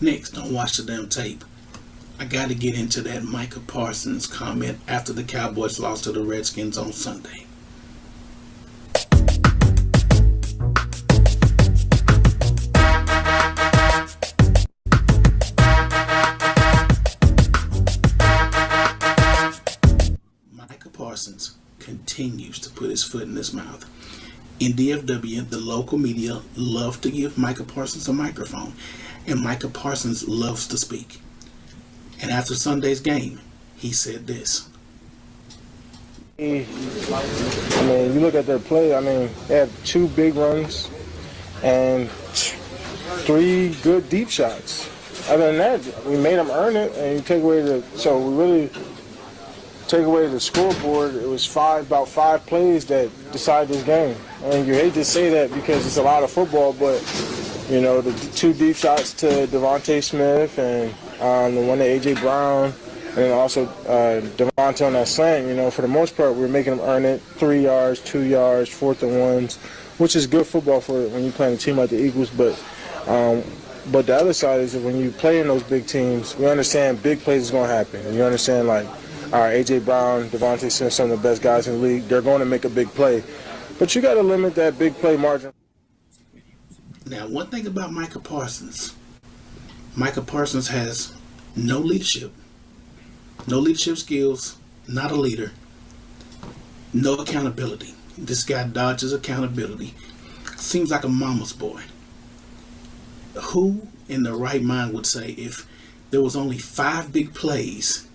Next, don't watch the damn tape. I got to get into that Micah Parsons comment after the Cowboys lost to the Redskins on Sunday. Micah Parsons continues to put his foot in his mouth. In DFW, the local media love to give Micah Parsons a microphone, and Micah Parsons loves to speak. And after Sunday's game, he said this. I mean, you look at their play, they had 2 big runs and 3 good deep shots. Other than that, we made them earn it, and you take away the scoreboard. It was about 5 plays that decided this game. And you hate to say that because it's a lot of football, but the 2 deep shots to Devontae Smith and the one to A.J. Brown, and then also Devontae on that slant. For the most part, we're making them earn it. 3 yards, 2 yards, 4th and 1s, which is good football for when you're playing a team like the Eagles. But the other side is that when you play in those big teams, we understand big plays is going to happen. And you understand, all right, A.J. Brown, Devontae Smith, some of the best guys in the league, they're going to make a big play. But you got to limit that big play margin. Now, one thing about Micah Parsons has no leadership skills, not a leader, no accountability. This guy dodges accountability. Seems like a mama's boy. Who in the right mind would say if there was only 5 big plays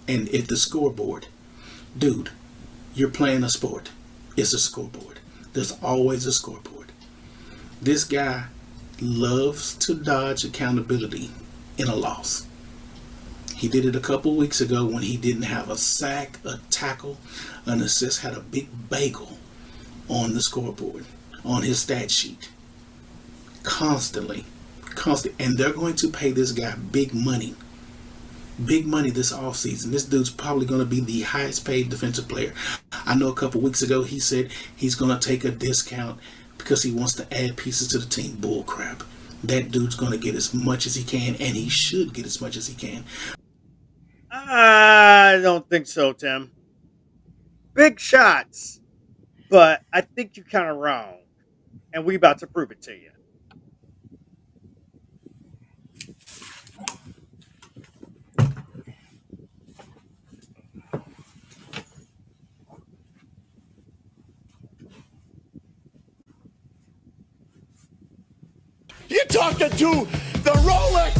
and if the scoreboard, dude, you're playing a sport. It's a scoreboard. There's always a scoreboard. This guy loves to dodge accountability in a loss. He did it a couple weeks ago when he didn't have a sack, a tackle, an assist, had a big bagel on the scoreboard, on his stat sheet. Constantly. And they're going to pay this guy big money this offseason. This dude's probably going to be the highest paid defensive player. I know a couple weeks ago he said he's going to take a discount because he wants to add pieces to the team. Bull crap. That dude's going to get as much as he can, and he should get as much as he can. I don't think so, Tim. Big shots, but I think you're kind of wrong, and we about to prove it to you. You're talking to the Rolex.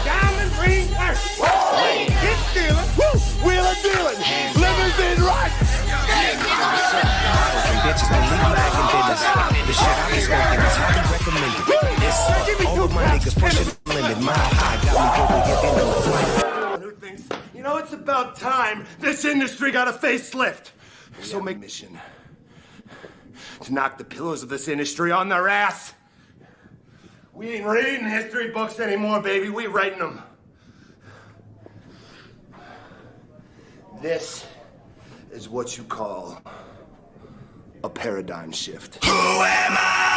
Diamond ring. Get stealing. Wheeler dealing. Limousine right. Bitches been leaving back in business. The shit I be smoking is highly recommended. It's all of my niggas pushing the limit. My high got me going to get in the flight. Who thinks, it's about time this industry got a facelift. So make mission to knock the pillars of this industry on their ass. We ain't reading history books anymore, baby. We writing them. This is what you call a paradigm shift. Who am I?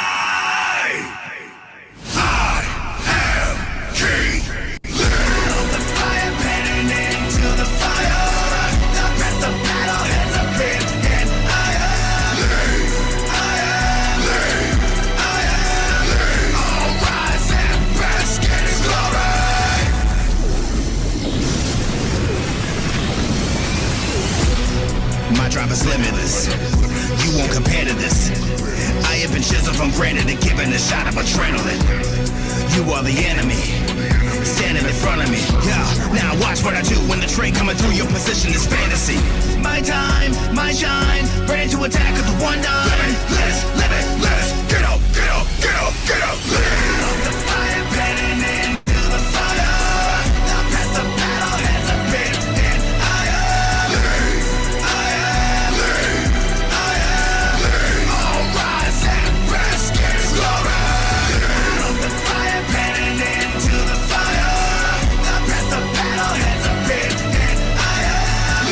I am King. The fire burning into the fire. The rest of battle has appeared and I am. All rise and rest in his glory. My drive is limitless. You won't compare to this. I have been chiseled from granite and given a shot of adrenaline. You are the enemy, standing in front of me. Yeah, now watch what I do when the train coming through your position is fantasy. My time, my shine, brand to attack with the 1-9. Live it, get up, get up, get up, get up. The fire burning into the fire. The path of battle has appeared and I am. All rise and rest in his glory. The fire burning into the fire. The path of battle has appeared and I am.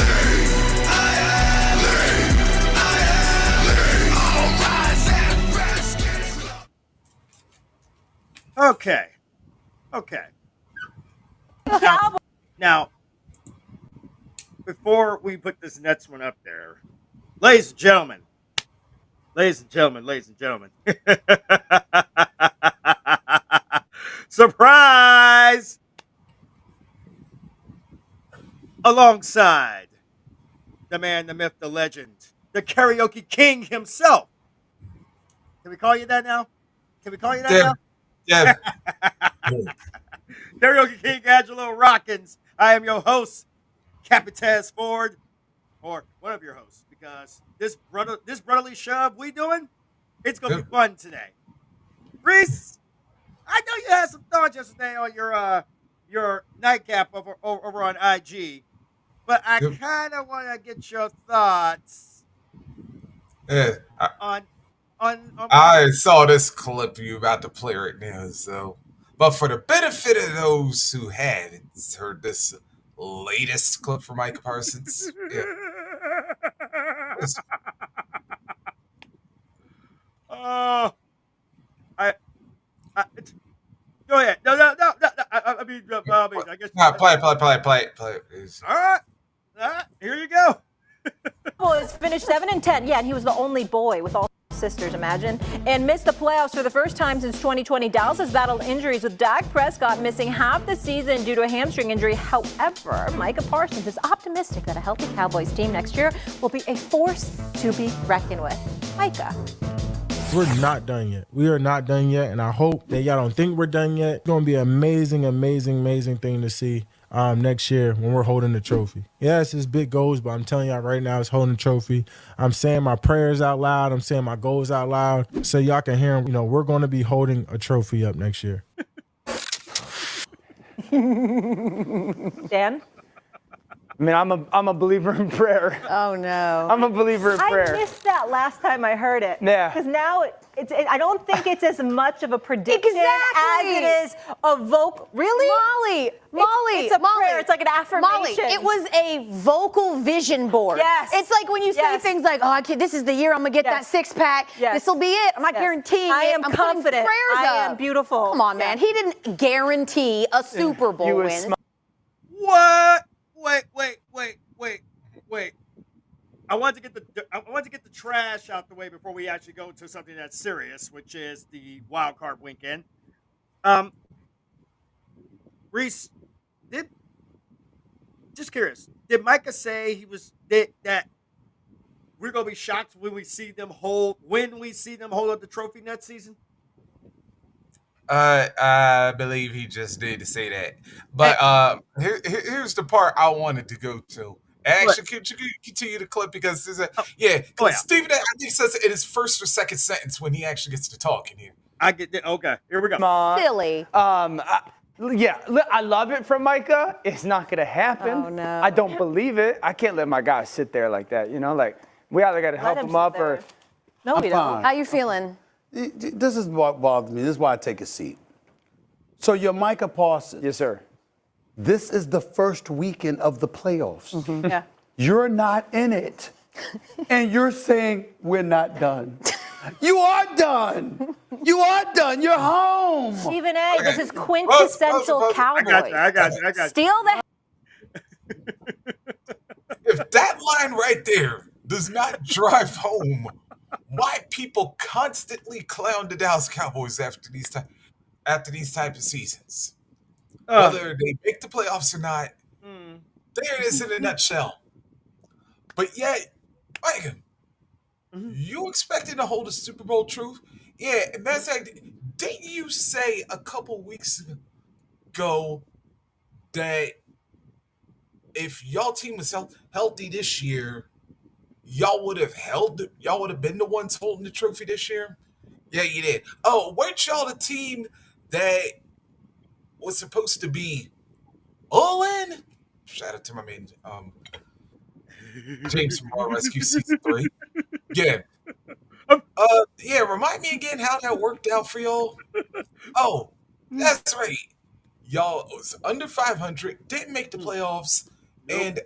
All rise and rest in his glory. Okay. Okay. Now, before we put this next one up there, ladies and gentlemen, ladies and gentlemen, ladies and gentlemen. Surprise! Alongside the man, the myth, the legend, the karaoke king himself. Can we call you that now? Can we call you that Yeah, yeah. now? Karaoke king Angelo Rockins. I am your host, Capitaz Ford, or one of your hosts, because this brotherly shove we doing, it's gonna be fun today. Reese, I know you had some thoughts yesterday on your nightcap over on IG, but I Yep. kind of want to get your thoughts Yeah. on on one of I saw this clip you about to play right now, so but for the benefit of those who haven't heard this latest clip from Micah Parsons, yeah, it's, Oh, I go ahead. No. I mean, I guess. nah, play. All right. Here you go. Cowboys finished 7-10. Yeah, and he was the only boy with all sisters, imagine, and missed the playoffs for the first time since 2020. Dallas has battled injuries, with Dak Prescott missing half the season due to a hamstring injury. However, Micah Parsons is optimistic that a healthy Cowboys team next year will be a force to be reckoned with. Micah. We're not done yet. We are not done yet, and I hope that y'all don't think we're done yet. It's going to be an amazing thing to see next year when we're holding the trophy. Yes, it's big goals, but I'm telling y'all right now, it's holding the trophy. I'm saying my prayers out loud. I'm saying my goals out loud so y'all can hear them. You know, we're going to be holding a trophy up next year. Dan? I mean, I'm a believer in prayer. Oh, no. I'm a believer in prayer. I missed that last time I heard it. Yeah. Because now I don't think it's as much of a prediction as it is a vocal. Really? Molly. It's a prayer. It's like an affirmation. Molly, it was a vocal vision board. Yes. It's like when you say things like, oh, this is the year I'm going to get that six-pack. Yes. This will be it. I'm not guaranteeing I it. am I'm confident. Prayers I up. am beautiful. Come on, man. He didn't guarantee a Super Bowl win. What? Wait. I want to get the trash out the way before we actually go into something that's serious, which is the wild card weekend. Reese, just curious, did Micah say that we're gonna be shocked when we see them hold up the trophy next season? I believe he just did to say that. But here's the part I wanted to go to. Actually, could you continue the clip because there's because Stephen, I think says it in his first or second sentence when he actually gets to talk in here. I get it. Okay, here we go. Silly. I love it from Micah. It's not going to happen. Oh, no. I don't believe it. I can't let my guy sit there like that. You know, like we either got to help him up or. No, we don't. How you feeling? This is what bothers me. This is why I take a seat. So you're Micah Parsons. Yes, sir. This is the first weekend of the playoffs. Mm-hmm. Yeah. You're not in it. And you're saying we're not done. You are done. You are done. You're home. Stephen A., this is quintessential Cowboys. I got you. Steal the. If that line right there does not drive home why people constantly clown the Dallas Cowboys after these type of seasons, whether they make the playoffs or not, there it is in a nutshell. But yet, Micah, you expected to hold a Super Bowl truth? Yeah, and that's like, didn't you say a couple weeks ago that if y'all team was healthy this year, y'all would have been the ones holding the trophy this year? Yeah, you did. Oh, weren't y'all the team that was supposed to be all in? Shout out to my man, James from our Rescue Season 3. Yeah. Remind me again how that worked out for y'all. Oh, that's right. Y'all was under 500, didn't make the playoffs, and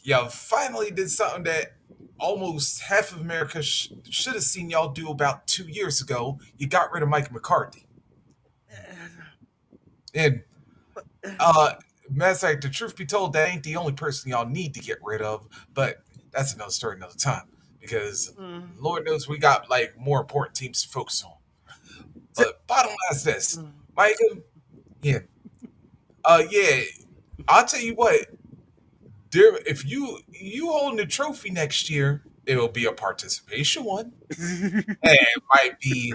y'all finally did something that almost half of America should have seen y'all do about 2 years ago. You got rid of Mike McCarthy. And matter of fact, the truth be told, that ain't the only person y'all need to get rid of. But that's another story, another time. Because Mm. Lord knows we got like more important teams to focus on. T- But bottom line is this, mm. Micah. Yeah, yeah. I'll tell you what. There, if you holding the trophy next year, it'll be a participation one. And it might be,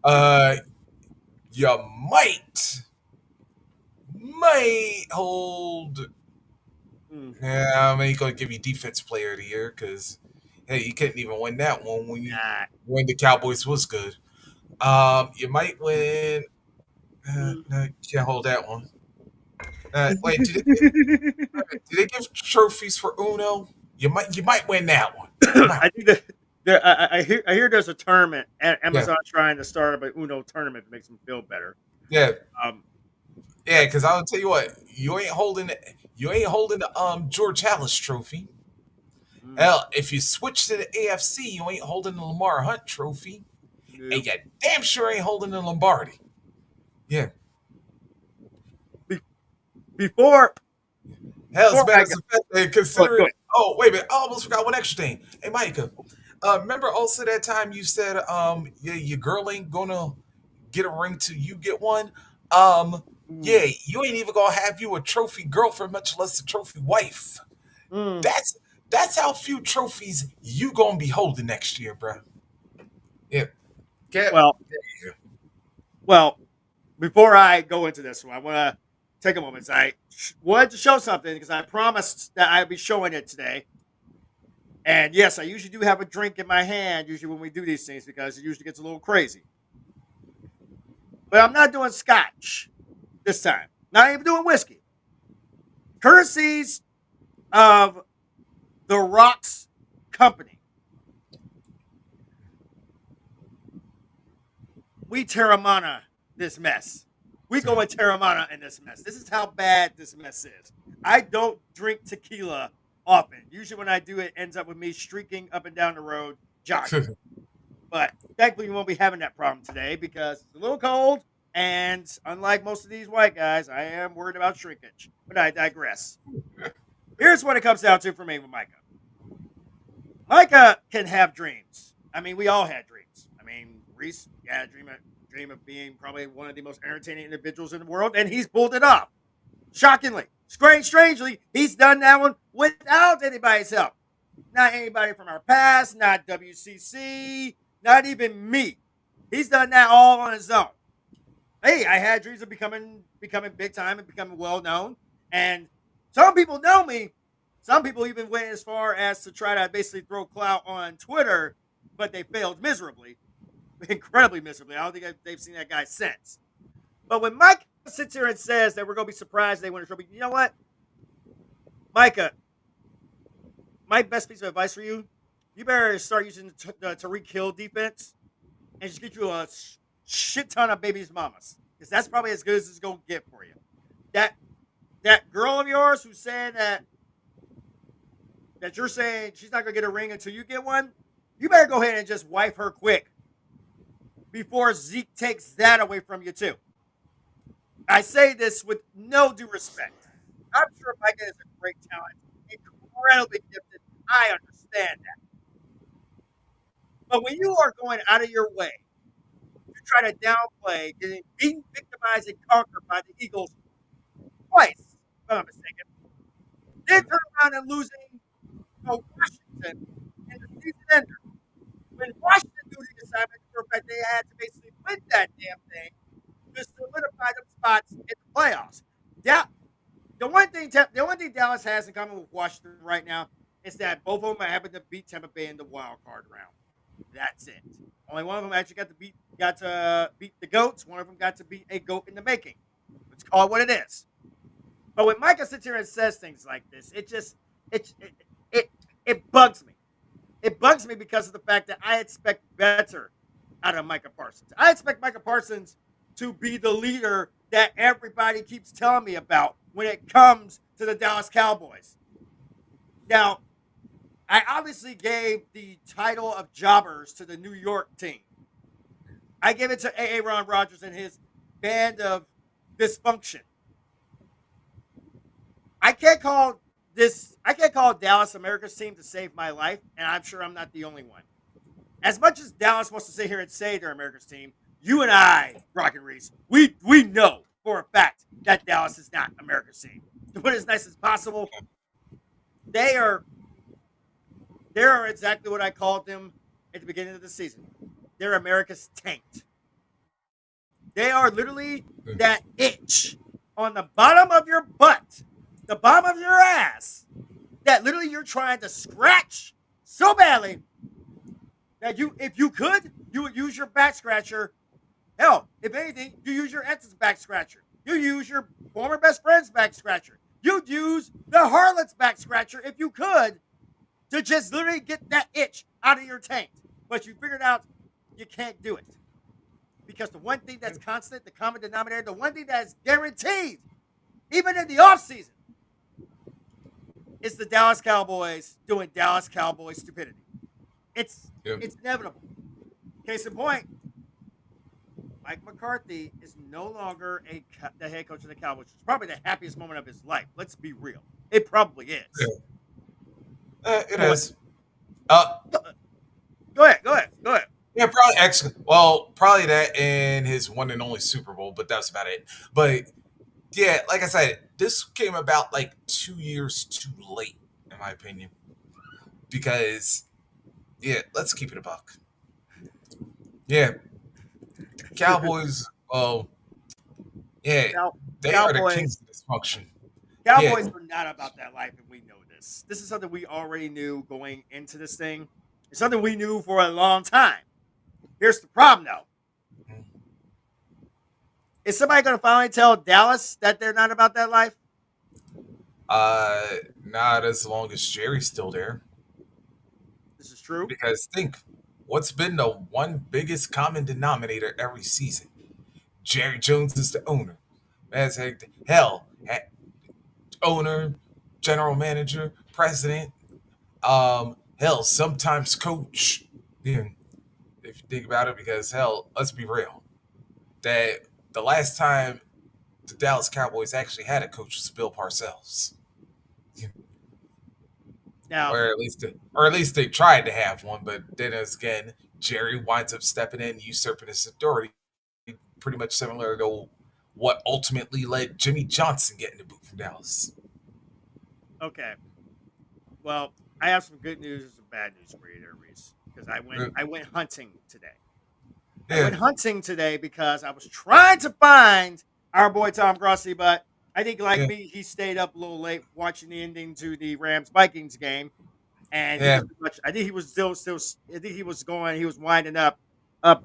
uh, you might hold. Mm. Yeah, I ain't gonna give you defense player of the year because hey, you couldn't even win that one Nah. when the Cowboys was good. You might win. Mm. No, you can't hold that one. Wait, did they give trophies for Uno? You might win that one. You might. I think that I hear there's a tournament. Yeah, Amazon trying to start up an Uno tournament to make them feel better. yeah, Um, yeah. Because I'll tell you what, you ain't holding the George Hallis Trophy. mm, Hell, if you switch to the AFC, you ain't holding the Lamar Hunt Trophy, and nope. you damn sure ain't holding the Lombardi. Yeah. Be- before Hell, as before a matter I of go, fact, go considering. ahead. Oh, wait a minute. I almost forgot one extra thing. Hey, Micah, remember also that time you said, yeah, your girl ain't gonna get a ring till you get one? Mm, Yeah, you ain't even gonna have you a trophy girlfriend, much less a trophy wife. mm. That's how few trophies you gonna be holding next year, bro. Yeah. Get. Well, well. Before I go into this one, I want to take a moment. I wanted to show something because I promised that I'd be showing it today. And yes, I usually do have a drink in my hand, usually when we do these things, because it usually gets a little crazy. But I'm not doing scotch this time. Not even doing whiskey. Courtesies of the Rocks Company. We Terramana this mess. We go in Terramana in this mess. This is how bad this mess is. I don't drink tequila often. Usually when I do, it ends up with me streaking up and down the road jogging. But thankfully, we won't be having that problem today because it's a little cold. And unlike most of these white guys, I am worried about shrinkage. But I digress. Here's what it comes down to for me with Micah. Micah can have dreams. I mean, we all had dreams. I mean, Reese had a dream of being probably one of the most entertaining individuals in the world, and he's pulled it off. Shockingly, strangely, he's done that one without anybody's help. Not anybody from our past, not WCC, not even me. He's done that all on his own. Hey, I had dreams of becoming big time and becoming well known. And some people know me. Some people even went as far as to try to basically throw clout on Twitter, but they failed miserably, incredibly miserably. I don't think they've seen that guy since. But when Mike sits here and says that we're going to be surprised they win a trophy, you know what, Micah? My best piece of advice for you: you better start using the Tariq Hill defense and just get you a shit ton of babies' mamas, because that's probably as good as it's going to get for you. That that girl of yours who's saying that you're saying she's not going to get a ring until you get one, you better go ahead and just wipe her quick before Zeke takes that away from you too. I say this with no due respect. I'm sure Micah is a great talent, incredibly gifted. I understand that. But when you are going out of your way to try to downplay getting being victimized and conquered by the Eagles twice, if I'm not mistaken, then turn around and losing to Washington in the season ender. When Washington knew the assignment for a fact they had to basically win that damn thing to solidify them spots in the playoffs. Yeah, the one thing Dallas has in common with Washington right now is that both of them are having to beat Tampa Bay in the wild card round. That's it. Only one of them actually got to beat the goats. One of them got to beat a goat in the making. Let's call it what it is. But when Micah sits here and says things like this, it it, it bugs me. It bugs me because of the fact that I expect better out of Micah Parsons. I expect Micah Parsons to be the leader that everybody keeps telling me about when it comes to the Dallas Cowboys. Now, I obviously gave the title of jobbers to the New York team. I give it to A.A. Ron Rodgers and his band of dysfunction. I can't call Dallas America's team to save my life, and I'm sure I'm not the only one. As much as Dallas wants to sit here and say they're America's team, you and I, Rock and Reese, we know for a fact that Dallas is not America's team. To put it as nice as possible, they are exactly what I called them at the beginning of the season. They're America's tanked. They are literally that itch on the bottom of your butt, the bottom of your ass, that literally you're trying to scratch so badly that if you could, you would use your back scratcher. Hell, if anything, you use your ex's back scratcher. You use your former best friend's back scratcher. You'd use the harlot's back scratcher if you could to just literally get that itch out of your taint. But you figured out you can't do it. Because the one thing that's constant, the common denominator, the one thing that is guaranteed, even in the offseason, is the Dallas Cowboys doing Dallas Cowboys stupidity. It's inevitable. Case in point, Mike McCarthy is no longer the head coach of the Cowboys. It's probably the happiest moment of his life. Let's be real. It probably is. It is. Go ahead. Yeah, probably excellent. Well, probably that and his one and only Super Bowl, but that's about it. But yeah, like I said, this came about like 2 years too late, in my opinion. Because, yeah, let's keep it a buck. Yeah, Cowboys. Well, yeah, they are the kings of dysfunction. Cowboys are not about that life, and we know this. This is something we already knew going into this thing. It's something we knew for a long time. Here's the problem, though. Is somebody going to finally tell Dallas that they're not about that life? Not as long as Jerry's still there. This is true. Because think, what's been the one biggest common denominator every season? Jerry Jones is the owner. That's hell, owner, general manager, president, hell, sometimes coach. Yeah. If you think about it, because hell, let's be real, that the last time the Dallas Cowboys actually had a coach was Bill Parcells. Now, or at least they tried to have one, but then again, Jerry winds up stepping in, usurping his authority, pretty much similar to what ultimately led Jimmy Johnson getting the boot from Dallas. Okay. Well, I have some good news and some bad news for you there, Reese. Because I went hunting today. Yeah. I went hunting today because I was trying to find our boy Tom Grossi, but I think like me, he stayed up a little late watching the ending to the Rams-Vikings game. And I think he was winding up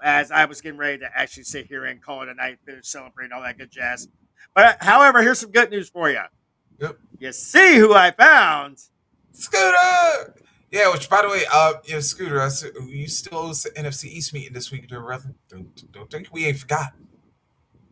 as I was getting ready to actually sit here and call it a night, finish celebrating all that good jazz. But however, here's some good news for you. Yep. You see who I found? Scooter! Yeah, which, by the way, Scooter, you still owe us the NFC East meeting this week, brother. Don't think we ain't forgotten.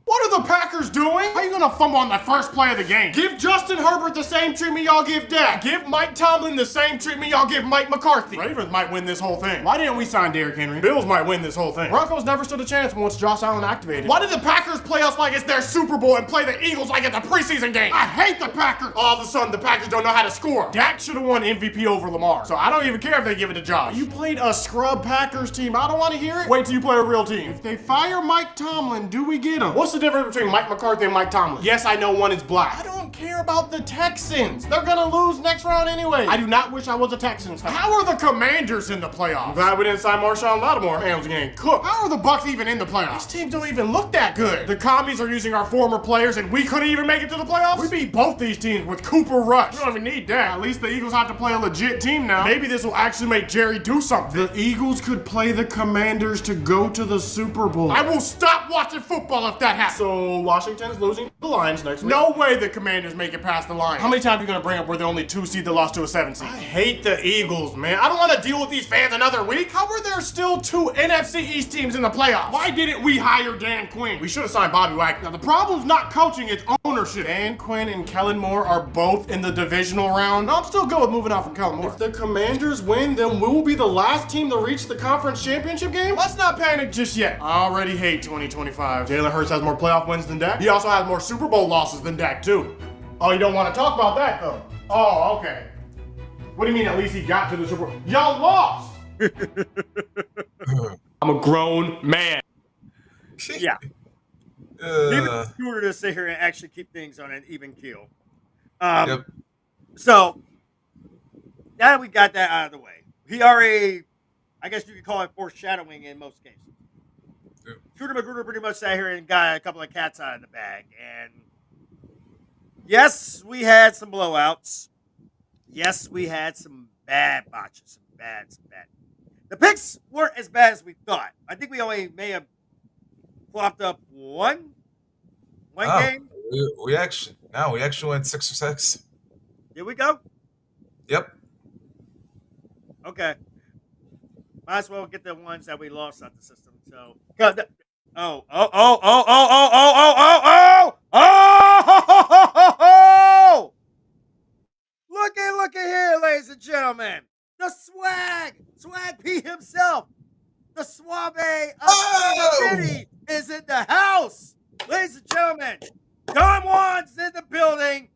What are the Packers doing? How are you going to fumble on the first play of the game? Give Justin Herbert the same treatment y'all give Dak. Give Mike Tomlin the same treatment y'all give Mike McCarthy. Ravens might win this whole thing. Why didn't we sign Derrick Henry? Bills might win this whole thing. Broncos never stood a chance once Josh Allen activated. Why did the Packers play us like it's their Super Bowl and play the Eagles like it's a preseason game? I hate the Packers. All of a sudden, the Packers don't know how to score. Dak should have won MVP over Lamar. So I don't even care if they give it to Josh. You played a scrub Packers team. I don't want to hear it. Wait till you play a real team. If they fire Mike Tomlin, do we get him? What's the difference between Mike McCarthy and Mike Tomlin? Yes, I know one is black. I don't care about the Texans. They're gonna lose next round anyway. I do not wish I was a Texans fan. How are the Commanders in the playoffs? I'm glad we didn't sign Marshawn Lattimore. Rams getting cooked. How are the Bucks even in the playoffs? These teams don't even look that good. The commies are using our former players and we couldn't even make it to the playoffs? We beat both these teams with Cooper Rush. We don't even need that. At least the Eagles have to play a legit team now. Maybe this will actually make Jerry do something. The Eagles could play the Commanders to go to the Super Bowl. I will stop watching football if that happens. So Washington's losing the Lions next week. No way the Commanders make it past the Lions. How many times are you going to bring up we're the only 2 seed that lost to a 7 seed? I hate the Eagles, man. I don't want to deal with these fans another week. How are there still 2 NFC East teams in the playoffs? Why didn't we hire Dan Quinn? We should have signed Bobby Wagner. Now, the problem's not coaching, it's ownership. ownership. Dan Quinn and Kellen Moore are both in the divisional round. I'm still good with moving on from Kellen Moore. If the Commanders win, then we will be the last team to reach the conference championship game. Let's not panic just yet. I already hate 2025. Jalen Hurts has more playoff wins than Dak. He also has more Super Bowl losses than Dak, too. Oh, you don't want to talk about that, though? Oh, okay. What do you mean at least he got to the Super Bowl? Y'all lost! I'm a grown man. Yeah. Even Magruder to sit here and actually keep things on an even keel. So now that we got that out of the way, he already, I guess you could call it foreshadowing in most cases. Shooter Magruder pretty much sat here and got a couple of cats out of the bag. And yes, we had some blowouts. Yes, we had some bad botches, some bad. The picks weren't as bad as we thought. I think we only may have flopped up one game. We actually went 6 or 6. Here we go. Yep. Okay. Might as well get the ones that we lost out the system. So, Look at here, ladies and gentlemen. The Swag Pete himself. The Suave of the city is in the house. Ladies and gentlemen, Don Juan's in the building.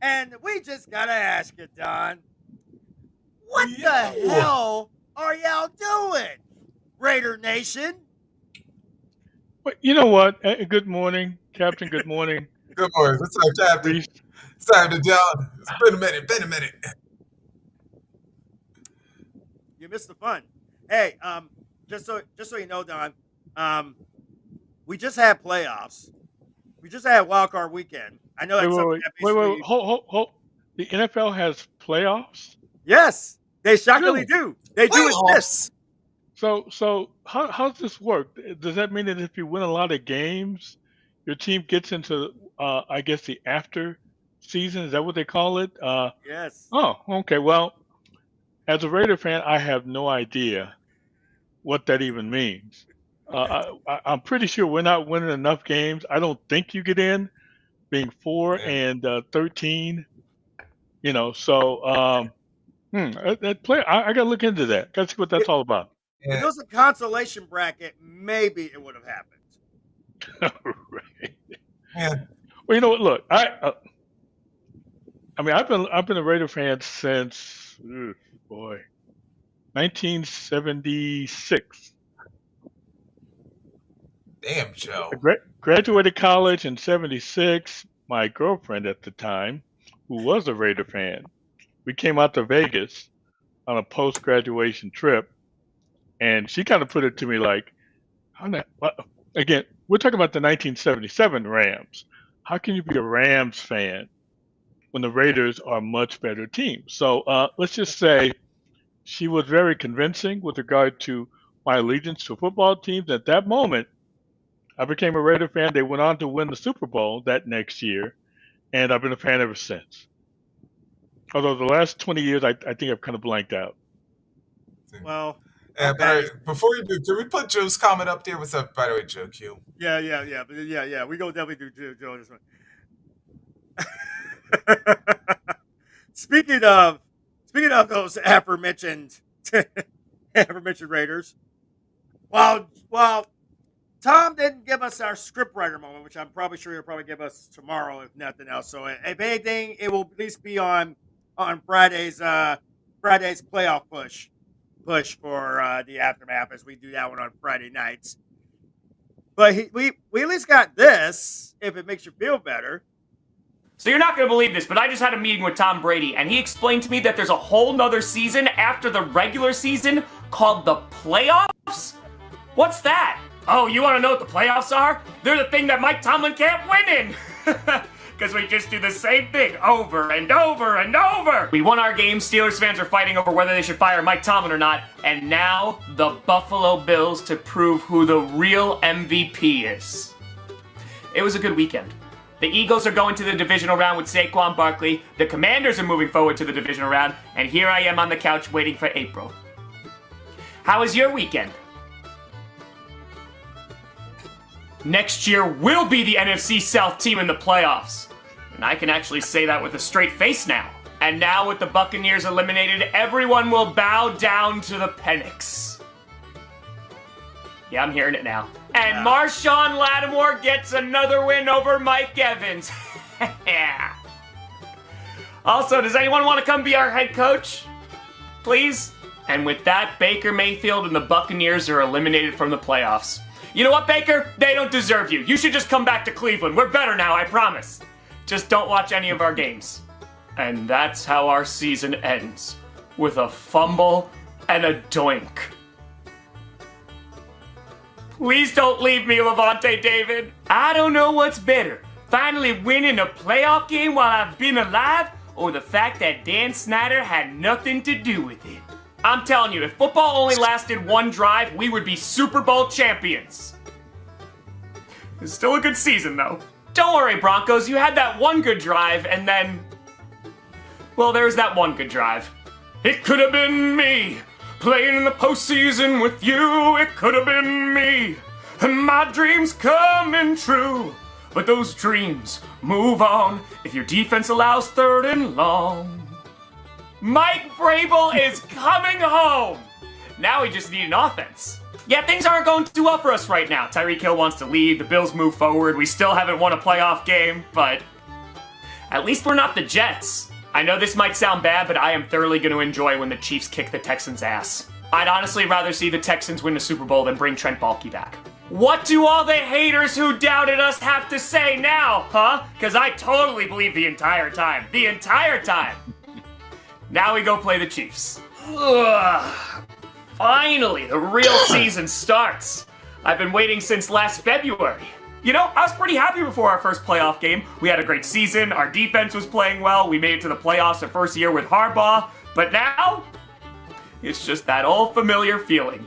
And we just got to ask you, Don, what the hell are y'all doing, Raider Nation? But you know what? Good morning, Captain. Good morning. Good morning. What's up, Captain? It's time to John. It's been a minute. You missed the fun. Hey, just so you know, Don, we just had playoffs. We just had wild card weekend. I know that's something that wait. Hold. The NFL has playoffs? Yes, they shockingly do. They do exist. So how does this work? Does that mean that if you win a lot of games, your team gets into, I guess, the after season? Is that what they call it? Yes. Oh, okay. Well, as a Raider fan, I have no idea what that even means. I'm pretty sure we're not winning enough games. I don't think you get in, being 4 and 13. You know, so that play. I got to look into that. Got to see what that's all about. If it was a consolation bracket, maybe it would have happened. Right. Yeah. Well, you know what? Look, I mean, I've been a Raider fan since 1976. Damn, Joe. I graduated college in '76. My girlfriend at the time, who was a Raider fan, we came out to Vegas on a post-graduation trip, and she kind of put it to me like, again, we're talking about the 1977 Rams. How can you be a Rams fan when the Raiders are a much better team? So let's just say she was very convincing with regard to my allegiance to football teams. At that moment, I became a Raider fan. They went on to win the Super Bowl that next year, and I've been a fan ever since. Although the last 20 years, I think I've kind of blanked out. Well, before you do, can we put Joe's comment up there? What's up, by the way, Joe Q? Yeah. We go definitely do Joe this one. Speaking of those aforementioned Raiders, while Tom didn't give us our scriptwriter moment, which I'm probably sure he'll probably give us tomorrow, if nothing else. So if anything, it will at least be on Friday's playoff push for the aftermath, as we do that one on Friday nights. But we at least got this, if it makes you feel better. So you're not going to believe this, but I just had a meeting with Tom Brady, and he explained to me that there's a whole nother season after the regular season called the playoffs? What's that? Oh, you want to know what the playoffs are? They're the thing that Mike Tomlin can't win in. Because we just do the same thing over and over and over. We won our game. Steelers fans are fighting over whether they should fire Mike Tomlin or not. And now the Buffalo Bills to prove who the real MVP is. It was a good weekend. The Eagles are going to the divisional round with Saquon Barkley. The Commanders are moving forward to the divisional round. And here I am on the couch waiting for April. How was your weekend? Next year will be the NFC South team in the playoffs. And I can actually say that with a straight face now. And now with the Buccaneers eliminated, everyone will bow down to the Penix. Yeah, I'm hearing it now. And Marshawn Lattimore gets another win over Mike Evans. Yeah. Also, does anyone want to come be our head coach? Please? And with that, Baker Mayfield and the Buccaneers are eliminated from the playoffs. You know what, Baker? They don't deserve you. You should just come back to Cleveland. We're better now, I promise. Just don't watch any of our games. And that's how our season ends. With a fumble and a doink. Please don't leave me, Levante David. I don't know what's better. Finally winning a playoff game while I've been alive, or the fact that Dan Snyder had nothing to do with it. I'm telling you, if football only lasted one drive, we would be Super Bowl champions. It's still a good season, though. Don't worry, Broncos, you had that one good drive, and then... well, there's that one good drive. It could have been me, playing in the postseason with you. It could have been me, and my dreams coming true. But those dreams move on if your defense allows 3rd and long. Mike Vrabel is coming home! Now we just need an offense. Yeah, things aren't going too well for us right now. Tyreek Hill wants to leave, the Bills move forward, we still haven't won a playoff game, but at least we're not the Jets. I know this might sound bad, but I am thoroughly going to enjoy when the Chiefs kick the Texans' ass. I'd honestly rather see the Texans win the Super Bowl than bring Trent Baalke back. What do all the haters who doubted us have to say now, huh? Because I totally believe the entire time. The entire time! Now we go play the Chiefs. Ugh. Finally, the real season starts. I've been waiting since last February. You know, I was pretty happy before our first playoff game. We had a great season, our defense was playing well, we made it to the playoffs the first year with Harbaugh, but now, it's just that old familiar feeling.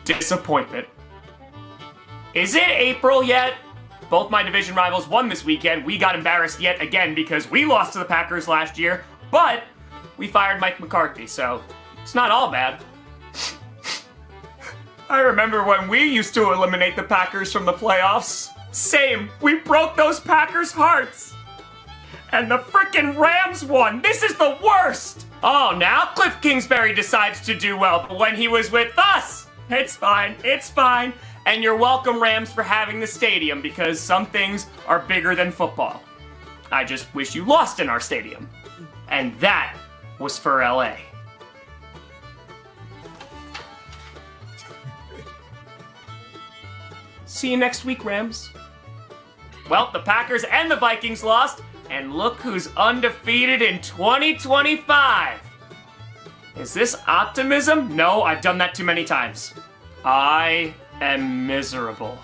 Disappointment. Is it April yet? Both my division rivals won this weekend. We got embarrassed yet again because we lost to the Packers last year, but we fired Mike McCarthy, so it's not all bad. I remember when we used to eliminate the Packers from the playoffs. Same, we broke those Packers' hearts. And the frickin' Rams won. This is the worst. Oh, now Cliff Kingsbury decides to do well, but when he was with us, it's fine, it's fine. And you're welcome, Rams, for having the stadium, because some things are bigger than football. I just wish you lost in our stadium. And that was for LA. See you next week, Rams. Well, the Packers and the Vikings lost, and look who's undefeated in 2025. Is this optimism? No, I've done that too many times. I am miserable.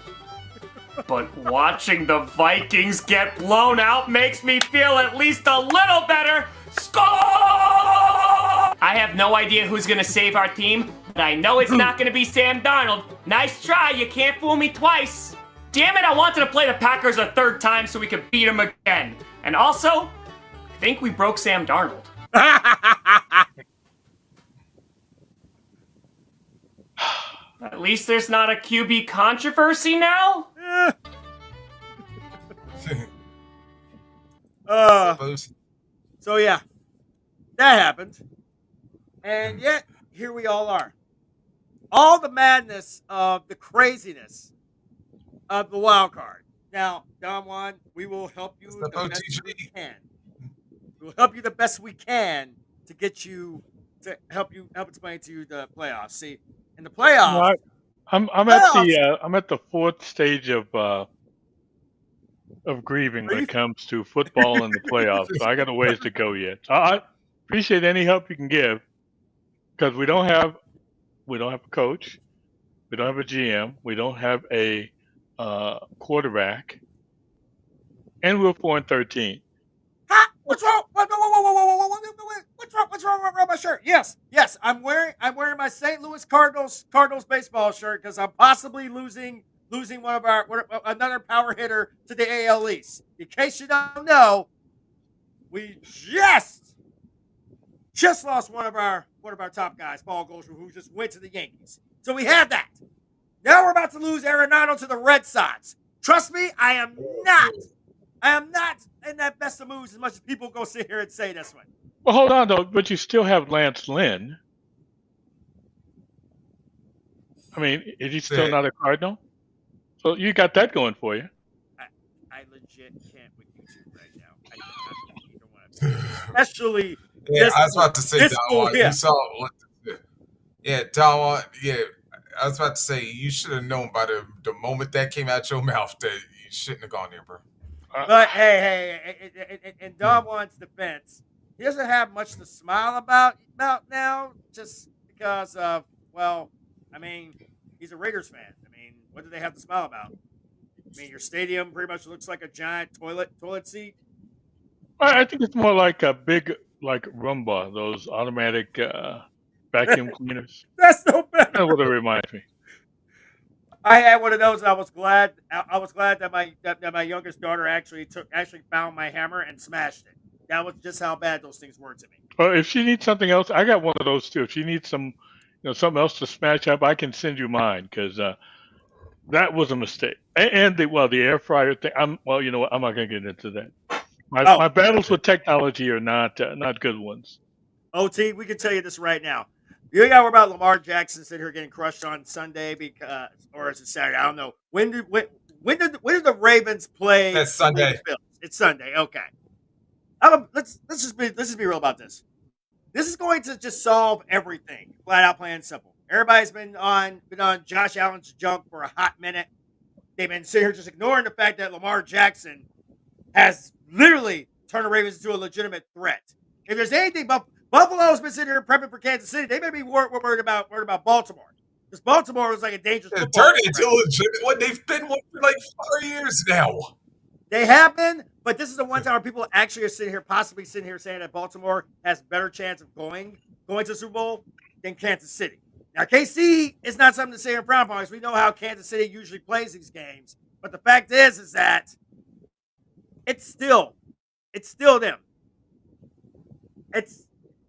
But watching the Vikings get blown out makes me feel at least a little better. Score! I have no idea who's gonna save our team, but I know it's not gonna be Sam Darnold. Nice try, you can't fool me twice. Damn it, I wanted to play the Packers a third time so we could beat them again. And also, I think we broke Sam Darnold. At least there's not a QB controversy now? So yeah, that happened. And yet, here we all are. All the madness of the craziness of the wild card. Now, Don Juan, we will help you the best we can. We'll help you the best we can to get you to help explain to you the playoffs. See, in the playoffs, I'm at the fourth stage of grieving when it comes to football and the playoffs. So I got a ways to go yet. So I appreciate any help you can give because we don't have a coach, we don't have a GM, we don't have a quarterback, and we're 4-13. What's wrong? What's wrong with my shirt? Yes, I'm wearing my St. Louis Cardinals baseball shirt because I'm possibly losing one of another power hitter to the AL East. In case you don't know, we just lost one of our top guys, Paul Goldschmidt, who just went to the Yankees. So we have that. Now we're about to lose Arenado to the Red Sox. Trust me, I am not I am not in that best of moods as much as people go sit here and say this one. Well, hold on though, but you still have Lance Lynn. I mean, is he still not a Cardinal? So you got that going for you. I legit can't with YouTube right now. I cannot with either one of them. Especially Yeah, this I was about to say, this Don fool Juan, here. you saw what? Yeah, Don Juan, yeah, I was about to say you should have known by the moment that came out your mouth that you shouldn't have gone there, bro. But hey, in Don Juan's defense, he doesn't have much to smile about now, just because of I mean, he's a Raiders fan. I mean, what do they have to smile about? I mean, your stadium pretty much looks like a giant toilet seat. I think it's more like a big, like Roomba, those automatic vacuum cleaners. That's no better. That's what it reminds me. I had one of those. And I was glad. I was glad that my youngest daughter actually found my hammer and smashed it. That was just how bad those things were to me. Well, if she needs something else, I got one of those too. If she needs something else to smash up, I can send you mine because that was a mistake. And the air fryer thing. I'm not going to get into that. My battles with technology are not good ones. OT, we can tell you this right now. You got to worry about Lamar Jackson sitting here getting crushed on Sunday or is it Saturday? I don't know. When did the Ravens play? That's Sunday. It's Sunday. Okay. Let's just be real about this. This is going to just solve everything. Flat out, plain and simple. Everybody's been on Josh Allen's junk for a hot minute. They've been sitting here just ignoring the fact that Lamar Jackson has literally turned the Ravens into a legitimate threat. If there's anything, Buffalo's been sitting here prepping for Kansas City. They may be worried about Baltimore, because Baltimore was like a dangerous. It turned into a legitimate one. They've been one for like 4 years now. They have been, but this is the one time where people actually are possibly sitting here saying that Baltimore has a better chance of going to the Super Bowl than Kansas City. Now, KC is not something to say in Brown Boys. We know how Kansas City usually plays these games, but the fact is that it's still them.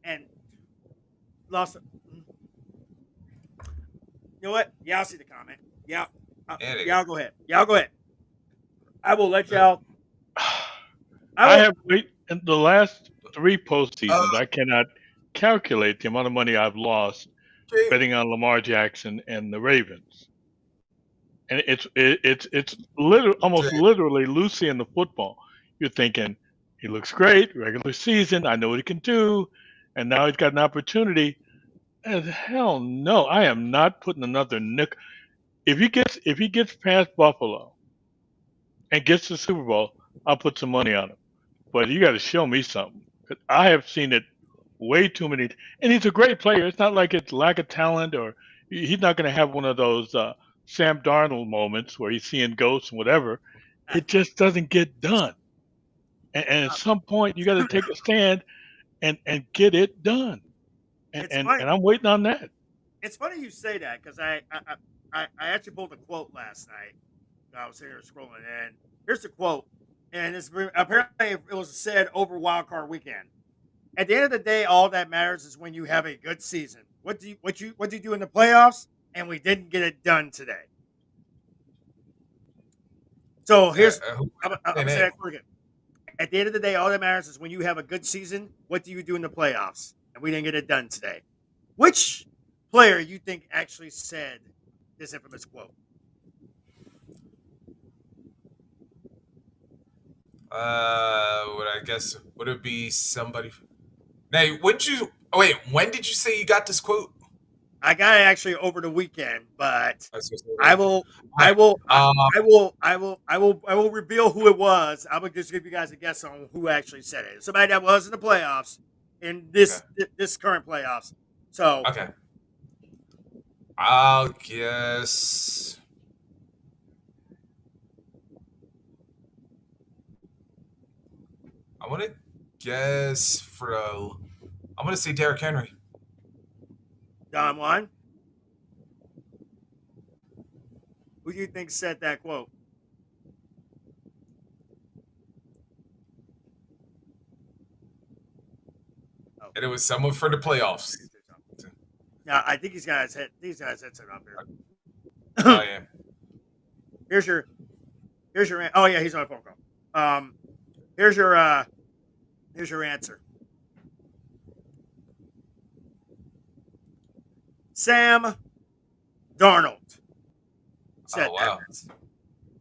And lost. You know what? Yeah, I'll see the comment. Yeah, I'll go ahead. Yeah, I'll go ahead. I will let y'all. I have in the last 3 postseasons. I cannot calculate the amount of money I've lost betting on Lamar Jackson and the Ravens, and it's almost literally Lucy in the football. You're thinking he looks great regular season. I know what he can do, and now he's got an opportunity. And hell no, I am not putting another nickel. If he gets past Buffalo and gets to the Super Bowl, I'll put some money on him. But you got to show me something. 'Cause I have seen it way too many. And he's a great player. It's not like it's lack of talent, or he's not going to have one of those Sam Darnold moments where he's seeing ghosts and whatever. It just doesn't get done. And at some point, you got to take a stand and get it done. And I'm waiting on that. It's funny you say that, because I actually pulled a quote last night. I was here scrolling, and here's the quote. And apparently it was said over Wild Card Weekend. At the end of the day, all that matters is when you have a good season. What do you do in the playoffs? And we didn't get it done today. So here's I'm gonna say that again. At the end of the day, all that matters is when you have a good season. What do you do in the playoffs? And we didn't get it done today. Which player you think actually said this infamous quote? Would it be somebody? Now, when did you say you got this quote? I got it actually over the weekend, but I will reveal who it was. I will just give you guys a guess on who actually said it. Somebody that was in the playoffs in this current playoffs. So okay, I'll guess. I want to guess I'm going to say Derrick Henry. Don Juan, who do you think said that quote? And it was someone for the playoffs. Yeah, I think these guys had set up here. Oh yeah. Here's your. Oh yeah, he's on a phone call. Here's your answer. Sam Darnold said wow. that.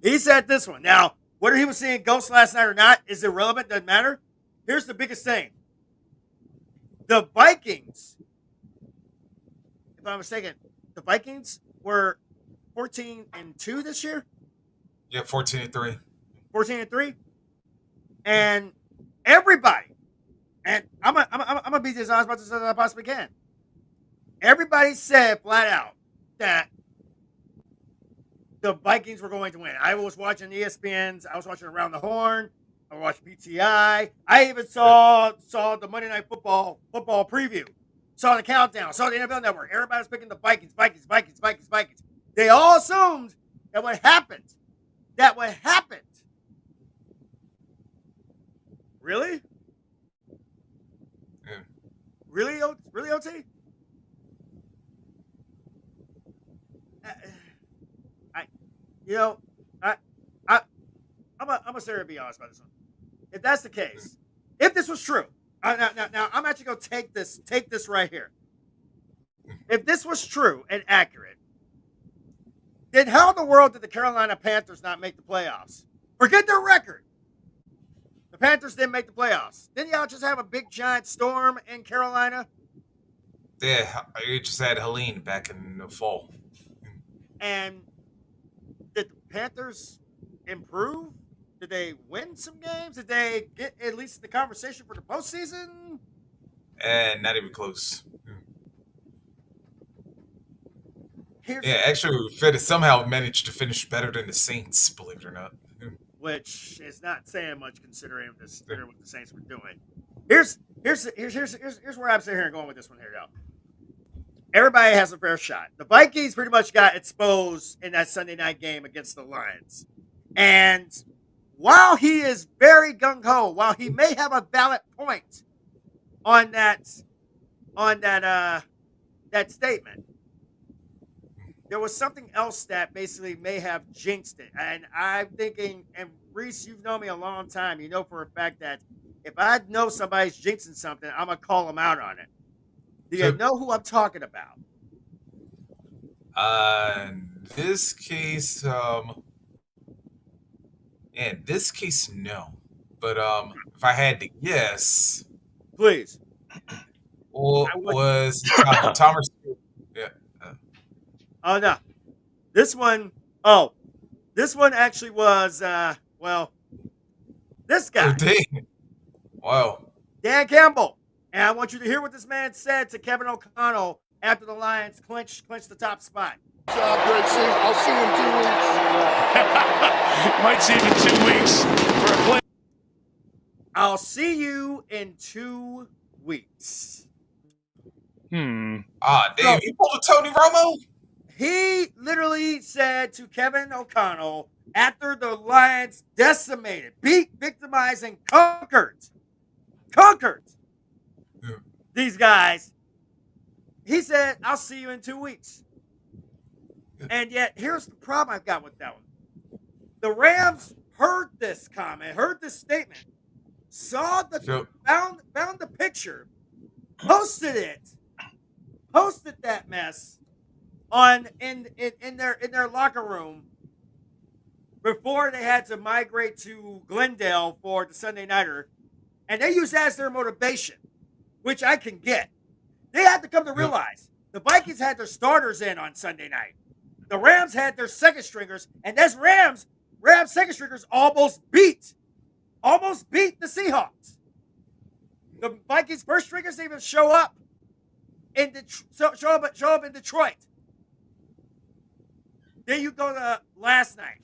He said this one. Now, whether he was seeing ghosts last night or not is irrelevant. Doesn't matter. Here's the biggest thing. The Vikings, if I'm mistaken, the Vikings were 14-2 this year. Yeah, 14-3. 14-3, and everybody, and I'm gonna be as honest about this as I possibly can. Everybody said flat out that the Vikings were going to win. I was watching ESPN's. I was watching Around the Horn. I watched PTI. I even saw the Monday Night Football preview. Saw the countdown. Saw the NFL Network. Everybody was picking the Vikings. They all assumed that what happened. Really? Yeah. Really, OT? I'm gonna sit here and be honest about this one. If that's the case, if this was true, now I'm actually gonna take this right here. If this was true and accurate, then how in the world did the Carolina Panthers not make the playoffs? Forget their record. The Panthers didn't make the playoffs. Didn't y'all just have a big giant storm in Carolina? Yeah, you just had Helene back in the fall. And did the Panthers improve? Did they win some games? Did they get at least in the conversation for the postseason? And not even close. Here's actually, Fed somehow managed to finish better than the Saints, believe it or not. Which is not saying much considering what the Saints were doing. Here's where I'm sitting here and going with this one here, though. Everybody has a fair shot. The Vikings pretty much got exposed in that Sunday night game against the Lions. And while he is very gung-ho, while he may have a valid point on that statement, there was something else that basically may have jinxed it. And I'm thinking, and Reese, you've known me a long time. You know for a fact that if I know somebody's jinxing something, I'm going to call them out on it. Do you know who I'm talking about? In this case, no. But if I had to guess, please. Was Thomas? Yeah. Oh no, this one actually was this guy. Oh, dang. Wow. Dan Campbell. And I want you to hear what this man said to Kevin O'Connell after the Lions clinched the top spot. Good job, Greg. I'll see you in 2 weeks. Might see him in 2 weeks for a play. I'll see you in 2 weeks. Damn, he pulled a Tony Romo? He literally said to Kevin O'Connell after the Lions decimated, beat, victimized, and conquered these guys. He said, I'll see you in 2 weeks. And yet, here's the problem I've got with that one. The Rams heard this comment, heard this statement, found the picture, posted that mess in their locker room before they had to migrate to Glendale for the Sunday Nighter, and they used that as their motivation, which I can get. They had to come to realize the Vikings had their starters in on Sunday night. The Rams had their second stringers, and those Rams second stringers almost beat the Seahawks. The Vikings first stringers didn't even show up in Detroit. Then you go to last night,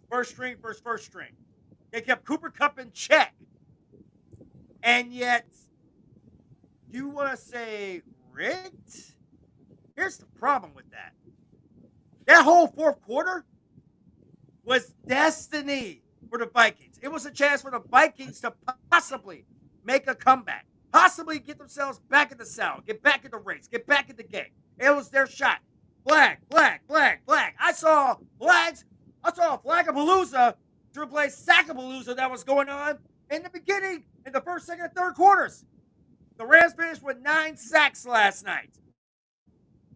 first string. They kept Cooper Kupp in check, and yet you want to say rigged? Here's the problem with that. That whole fourth quarter was destiny for the Vikings. It was a chance for the Vikings to possibly make a comeback, possibly get themselves back in the saddle, get back in the race, get back in the game. It was their shot. Flag. I saw flags. I saw a flagapalooza to replace Sackapalooza that was going on in the beginning, in the first, second, and third quarters. The Rams finished with 9 sacks last night.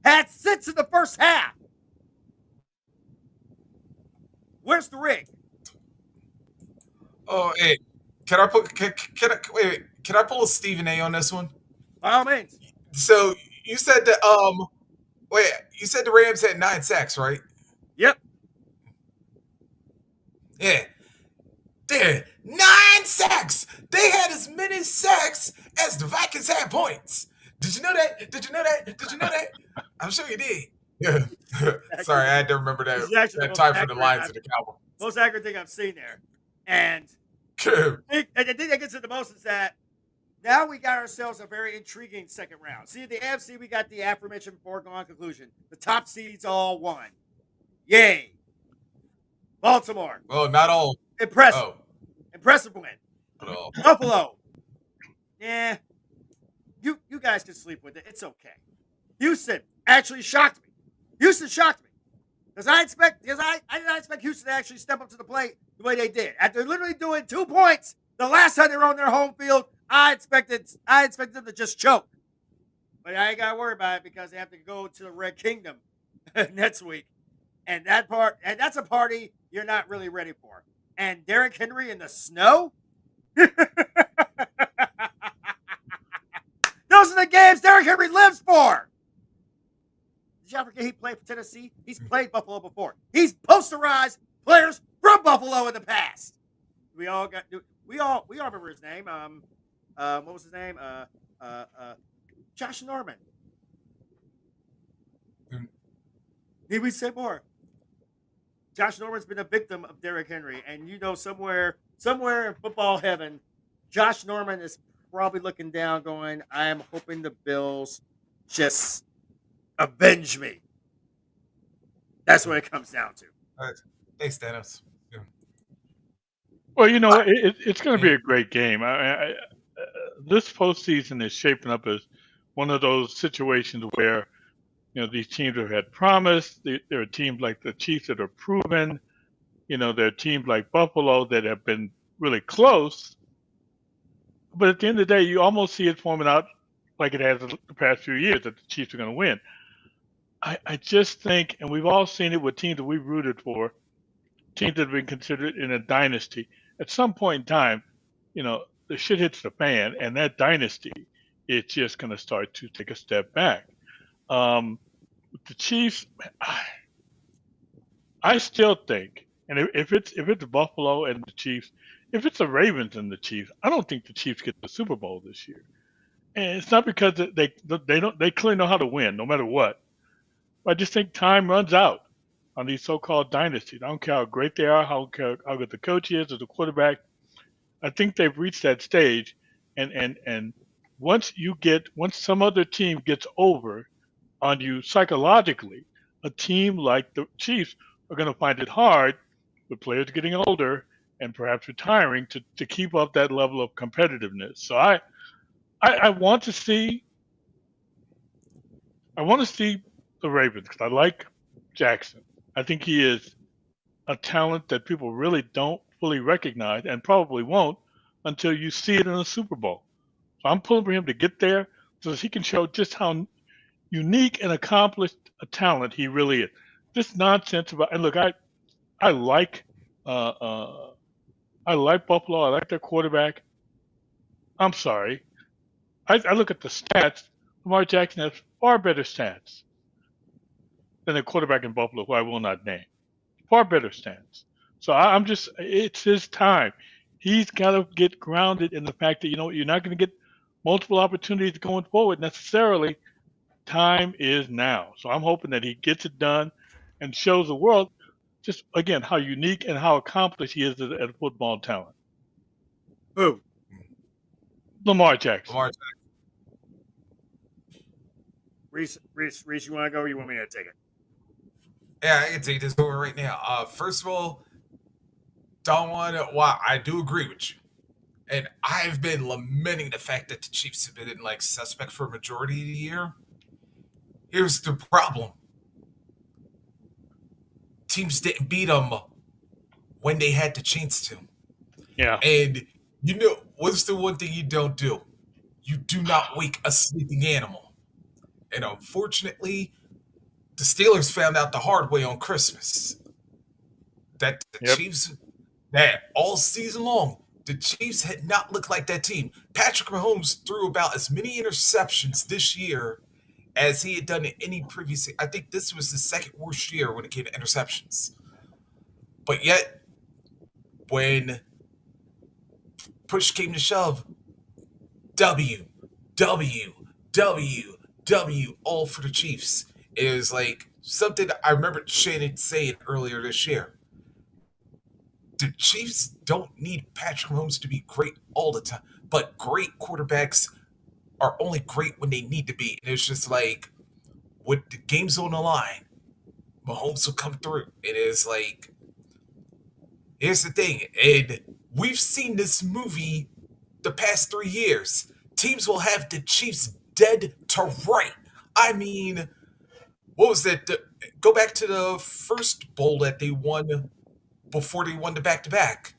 Had 6 in the first half. Where's the rig? Oh, hey, can I pull a Stephen A on this one? By all means. So you said that you said the Rams had 9 sacks, right? Yep. Yeah. There, 9 sacks. They had as many sacks as the Vikings had points. Did you know that? Did you know that? Did you know that? I'm sure you did. Yeah. Sorry, I had to remember This is actually that time for the Lions and the Cowboys. Most accurate thing I've seen there. And the thing that gets it the most is that now we got ourselves a very intriguing second round. See, the AFC, we got the aforementioned foregone conclusion. The top seeds all won. Yay. Baltimore. Well, not all. Impressive. Oh. Impressive win. Not all. Buffalo. Yeah. You guys can sleep with it. It's okay. Houston actually shocked me. Houston shocked me. Because I did not expect Houston to actually step up to the plate the way they did. After literally doing 2 points the last time they were on their home field, I expected them to just choke. But I ain't got to worry about it because they have to go to the Red Kingdom next week. And that's a party you're not really ready for. And Derrick Henry in the snow? Those are the games Derrick Henry lives for. Did you ever forget he played for Tennessee? He's played Buffalo before. He's posterized players from Buffalo in the past. We all remember his name. What was his name? Josh Norman. Need we say more? Josh Norman's been a victim of Derrick Henry, and somewhere in football heaven, Josh Norman is probably looking down, going, "I am hoping the Bills just avenge me." That's what it comes down to. All right. Thanks, Dennis. Yeah. Well, it's going to be a great game. This postseason is shaping up as one of those situations where these teams have had promise. There are teams like the Chiefs that are proven. There are teams like Buffalo that have been really close. But at the end of the day, you almost see it forming out like it has the past few years that the Chiefs are going to win. I just think, and we've all seen it with teams that we've rooted for, teams that have been considered in a dynasty. At some point in time, the shit hits the fan, and that dynasty is just going to start to take a step back. The Chiefs, I still think, and if it's Buffalo and the Chiefs, if it's the Ravens and the Chiefs, I don't think the Chiefs get the Super Bowl this year. And it's not because they clearly know how to win no matter what. I just think time runs out on these so-called dynasties. I don't care how great they are, how good the coach is or the quarterback. I think they've reached that stage, and once some other team gets over on you psychologically, a team like the Chiefs are going to find it hard, with players getting older and perhaps retiring, to keep up that level of competitiveness. So I want to see the Ravens because I like Jackson. I think he is a talent that people really don't fully recognize and probably won't until you see it in a Super Bowl. So I'm pulling for him to get there so that he can show just how unique and accomplished a talent he really is. This nonsense about, and look, I like Buffalo. I like their quarterback. I'm sorry. I look at the stats. Lamar Jackson has far better stats than the quarterback in Buffalo, who I will not name. Far better stats. So it's his time. He's got to get grounded in the fact that, you're not going to get multiple opportunities going forward necessarily. Time is now. So I'm hoping that he gets it done and shows the world just, again, how unique and how accomplished he is as a football talent. Who? Lamar Jackson. Reese, you want to go or you want me to take it? Yeah, I can take this over right now. First of all, I do agree with you. And I've been lamenting the fact that the Chiefs have been in suspect for a majority of the year. Here's the problem. Teams didn't beat them when they had the chance to. Yeah. And You know, what's the one thing you don't do? You do not wake a sleeping animal. And unfortunately, the Steelers found out the hard way on Christmas that the Yep. Chiefs, that all season long, the Chiefs had not looked like that team. Patrick Mahomes threw about as many interceptions this year as he had done in any previous. I think this was the second worst year when it came to interceptions. But yet, when push came to shove, W, W, W, W, all for the Chiefs. It was like something I remember Shannon saying earlier this year. The Chiefs don't need Patrick Mahomes to be great all the time, but great quarterbacks are only great when they need to be. And it's just like, with the game's on the line, Mahomes will come through. It is like, here's the thing, and we've seen this movie the past 3 years. Teams will have the Chiefs dead to right. I mean, what was that? Go back to the first bowl that they won before they won the back to back.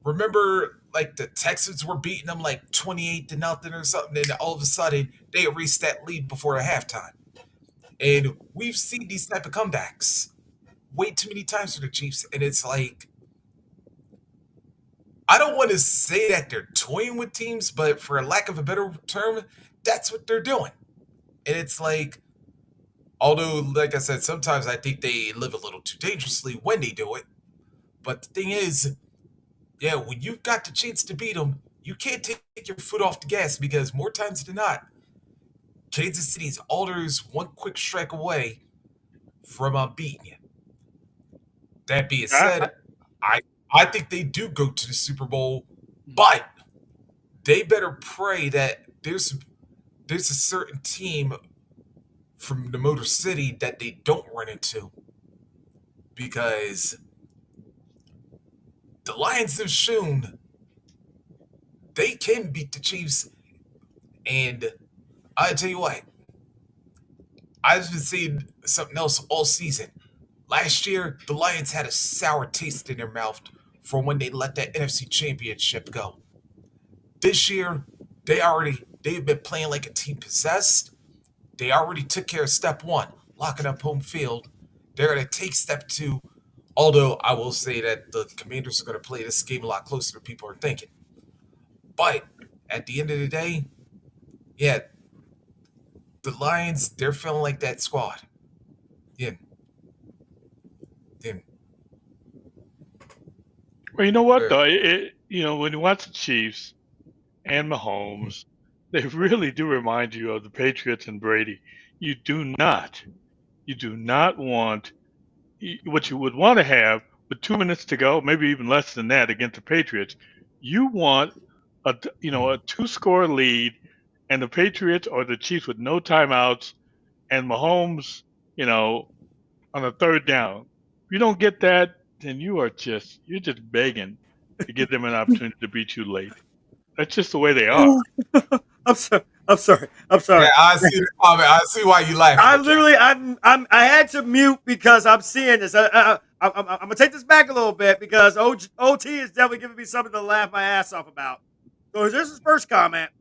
Remember, like the Texans were beating them like 28-0 or something, and all of a sudden they erased that lead before the halftime. And we've seen these type of comebacks way too many times for the Chiefs, and it's like, I don't want to say that they're toying with teams, but for a lack of a better term, that's what they're doing. And it's like, although, like I said, sometimes I think they live a little too dangerously when they do it. But the thing is, yeah, when you've got the chance to beat them, you can't take your foot off the gas because more times than not, Kansas City's alders one quick strike away from beating you. That being I, said, I think they do go to the Super Bowl, but they better pray that there's a certain team from the Motor City that they don't run into, because the Lions have shown they can beat the Chiefs. And I tell you what, I've been seeing something else all season. Last year, the Lions had a sour taste in their mouth from when they let that NFC Championship go. This year, they've been playing like a team possessed. They already took care of step one, locking up home field. They're going to take step two, although I will say that the Commanders are going to play this game a lot closer than people are thinking. But at the end of the day, yeah, the Lions, they're feeling like that squad. Yeah. Yeah. well, you know what Sure. though? When you watch the Chiefs and Mahomes, they really do remind you of the Patriots and Brady. You do not, you do not want what you would want to have with 2 minutes to go, maybe even less than that against the Patriots. You want a two-score lead, and the Patriots or the Chiefs with no timeouts, and Mahomes, on a third down. If you don't get that, then you're just begging to give them an opportunity to beat you late. That's just the way they are. I'm sorry. I'm sorry. I'm sorry. Yeah, I see the comment. I see why you laughing. I literally, I had to mute because I'm seeing this. I'm gonna take this back a little bit because OT is definitely giving me something to laugh my ass off about. So here's his first comment.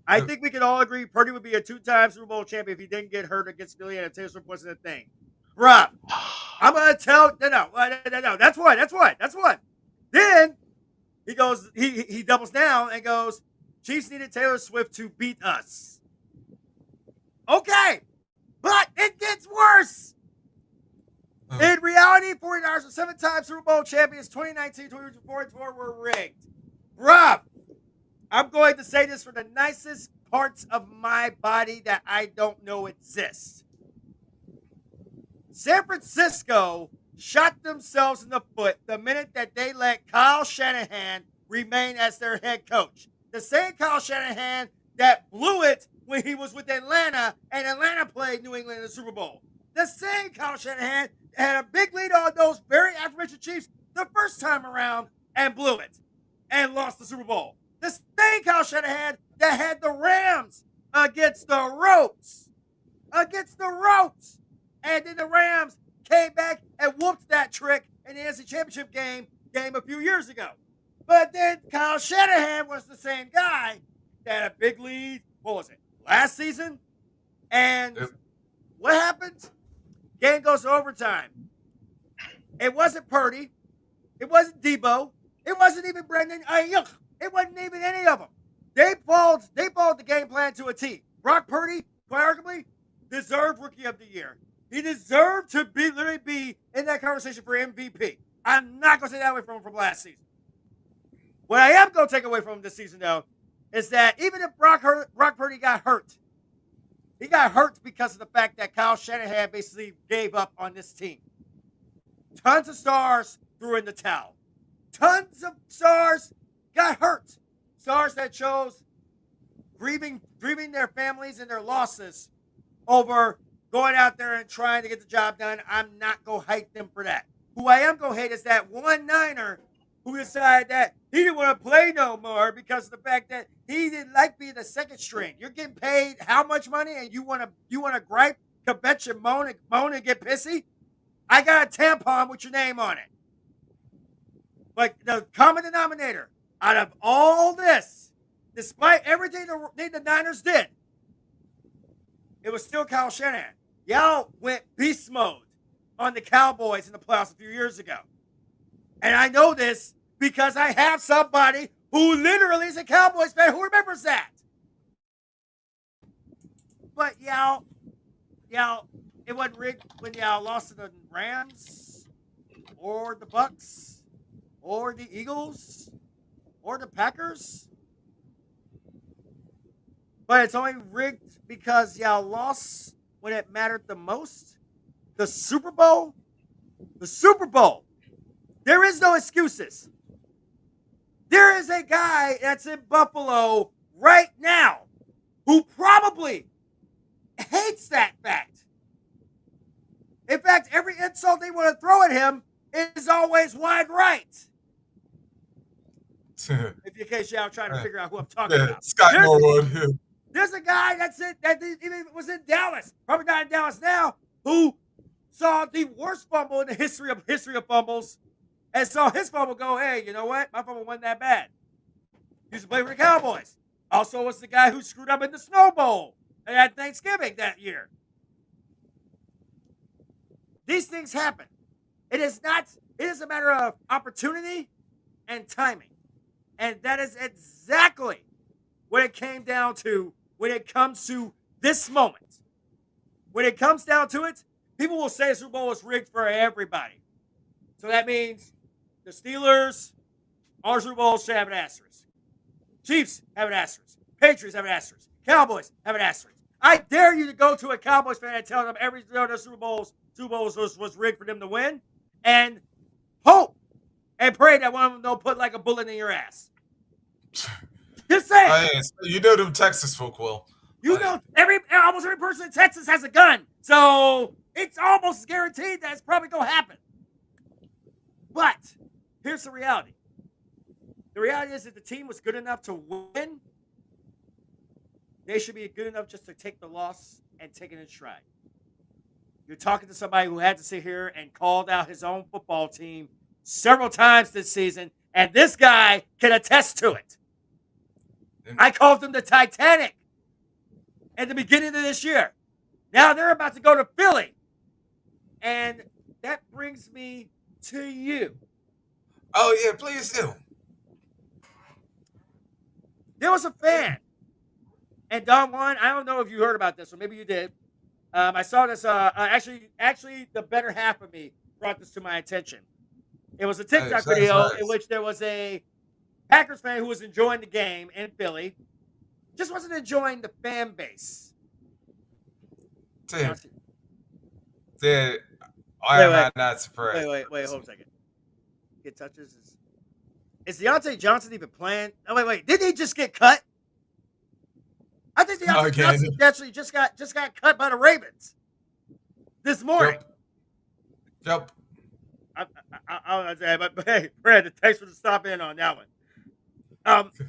I think we can all agree Purdy would be a two-time Super Bowl champion if he didn't get hurt against Philly and Taylor Swift wasn't a thing. Bruh, I'm gonna tell no. That's what. Then he goes, he doubles down and goes, Chiefs needed Taylor Swift to beat us. Okay, but it gets worse. In reality, 49ers were 7-time Super Bowl champions. 2019, 2024 were rigged. Bruh, I'm going to say this for the nicest parts of my body that I don't know exist. San Francisco shot themselves in the foot the minute that they let Kyle Shanahan remain as their head coach. The same Kyle Shanahan that blew it when he was with Atlanta and Atlanta played New England in the Super Bowl. The same Kyle Shanahan had a big lead on those very aforementioned Chiefs the first time around and blew it and lost the Super Bowl. The same Kyle Shanahan that had the Rams against the ropes. And then the Rams came back and whooped that trick in the NFC Championship game a few years ago. But then Kyle Shanahan was the same guy that had a big lead. What was it? Last season? And what happened? Game goes to overtime. It wasn't Purdy. It wasn't Debo. It wasn't even Brendan Ayuk. It wasn't even any of them. They followed the game plan to a T. Brock Purdy, quite arguably, deserved Rookie of the Year. He deserved to literally be in that conversation for MVP. I'm not going to take that away from him from last season. What I am going to take away from him this season, though, is that even if Brock Purdy got hurt, he got hurt because of the fact that Kyle Shanahan basically gave up on this team. Tons of stars threw in the towel. Tons of stars got hurt. Stars that chose grieving their families and their losses over going out there and trying to get the job done. I'm not going to hate them for that. Who I am going to hate is that one Niner who decided that he didn't want to play no more because of the fact that he didn't like being the second string. You're getting paid how much money, and you want to gripe, kvetch, and moan and get pissy? I got a tampon with your name on it. But the common denominator out of all this, despite everything the Niners did, it was still Kyle Shanahan. Y'all went beast mode on the Cowboys in the playoffs a few years ago. And I know this because I have somebody who literally is a Cowboys fan who remembers that. But y'all, it wasn't rigged when y'all lost to the Rams or the Bucks or the Eagles or the Packers. But it's only rigged because y'all lost when it mattered the most. The Super Bowl. There is no excuses. There is a guy that's in Buffalo right now who probably hates that fact. In fact, every insult they want to throw at him is always wide right. In case y'all trying to figure out who I'm talking about. Scott Norwood. There's a guy that even was in Dallas, probably not in Dallas now, who saw the worst fumble in the history of fumbles, and saw his fumble go, hey, you know what? My fumble wasn't that bad. He used to play for the Cowboys. Also was the guy who screwed up in the Snow Bowl at Thanksgiving that year. These things happen. It is a matter of opportunity and timing. And that is exactly what it came down to when it comes to this moment. When it comes down to it, people will say Super Bowl is rigged for everybody. So that means the Steelers, our Super Bowl should have an asterisk. Chiefs have an asterisk. Patriots have an asterisk. Cowboys have an asterisk. I dare you to go to a Cowboys fan and tell them every one of their Super Bowls was rigged for them to win, and hope and pray that one of them don't put like a bullet in your ass. Just saying. You know them Texas folk will. You know, almost every person in Texas has a gun, so it's almost guaranteed that it's probably going to happen. But here's the reality. The reality is that the team was good enough to win. They should be good enough just to take the loss and take it in stride. You're talking to somebody who had to sit here and called out his own football team several times this season, and this guy can attest to it. I called them the Titanic at the beginning of this year. Now they're about to go to Philly. And that brings me to you. Oh, yeah, please do. There was a fan. And Don Juan, I don't know if you heard about this, or maybe you did. I saw this. Actually, the better half of me brought this to my attention. It was a TikTok video in which there was a Packers fan who was enjoying the game in Philly, just wasn't enjoying the fan base. I am not surprised. Wait, hold a second. Get touches. Is Deontay Johnson even playing? Oh, wait. Did he just get cut? I think Deontay Johnson actually just got cut by the Ravens this morning. Yep. But hey, Brad, thanks for the stop in on that one.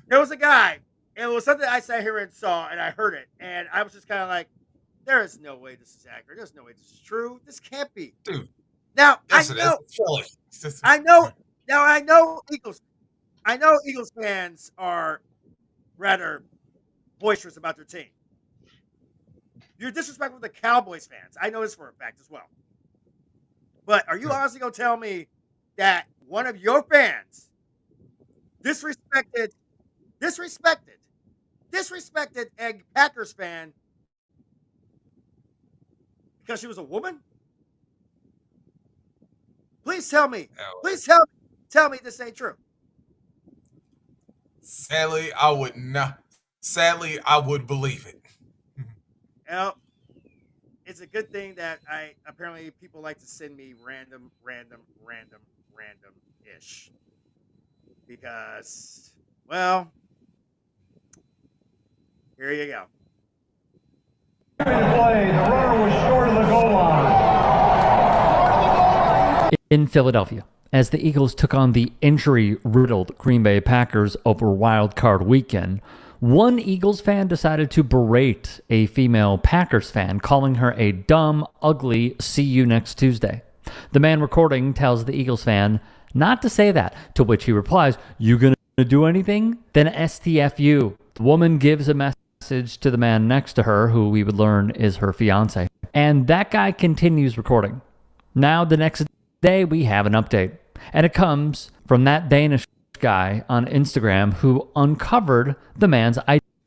There was a guy. It was something I sat here and saw, and I heard it, and I was just kind of like, "There is no way this is accurate. There's no way this is true. This can't be." Dude. Now Yes, I know. I know. Now I know Eagles. I know Eagles fans are rather boisterous about their team. You're disrespectful to Cowboys fans. I know this for a fact as well. But are you honestly going to tell me that one of your fans disrespected a Packers fan because she was a woman? Please tell me. Please tell me this ain't true. Sadly, I would not. Sadly, I would believe it. Well, it's a good thing that apparently people like to send me random ish. Because, well, here you go. In Philadelphia, as the Eagles took on the injury-riddled Green Bay Packers over Wild Card Weekend, one Eagles fan decided to berate a female Packers fan, calling her a dumb, ugly, see you next Tuesday. The man recording tells the Eagles fan not to say that, to which he replies, "You gonna do anything? Then STFU." The woman gives a message to the man next to her, who we would learn is her fiance. And that guy continues recording. Now the next day we have an update, and it comes from that Danish guy on Instagram who uncovered the man's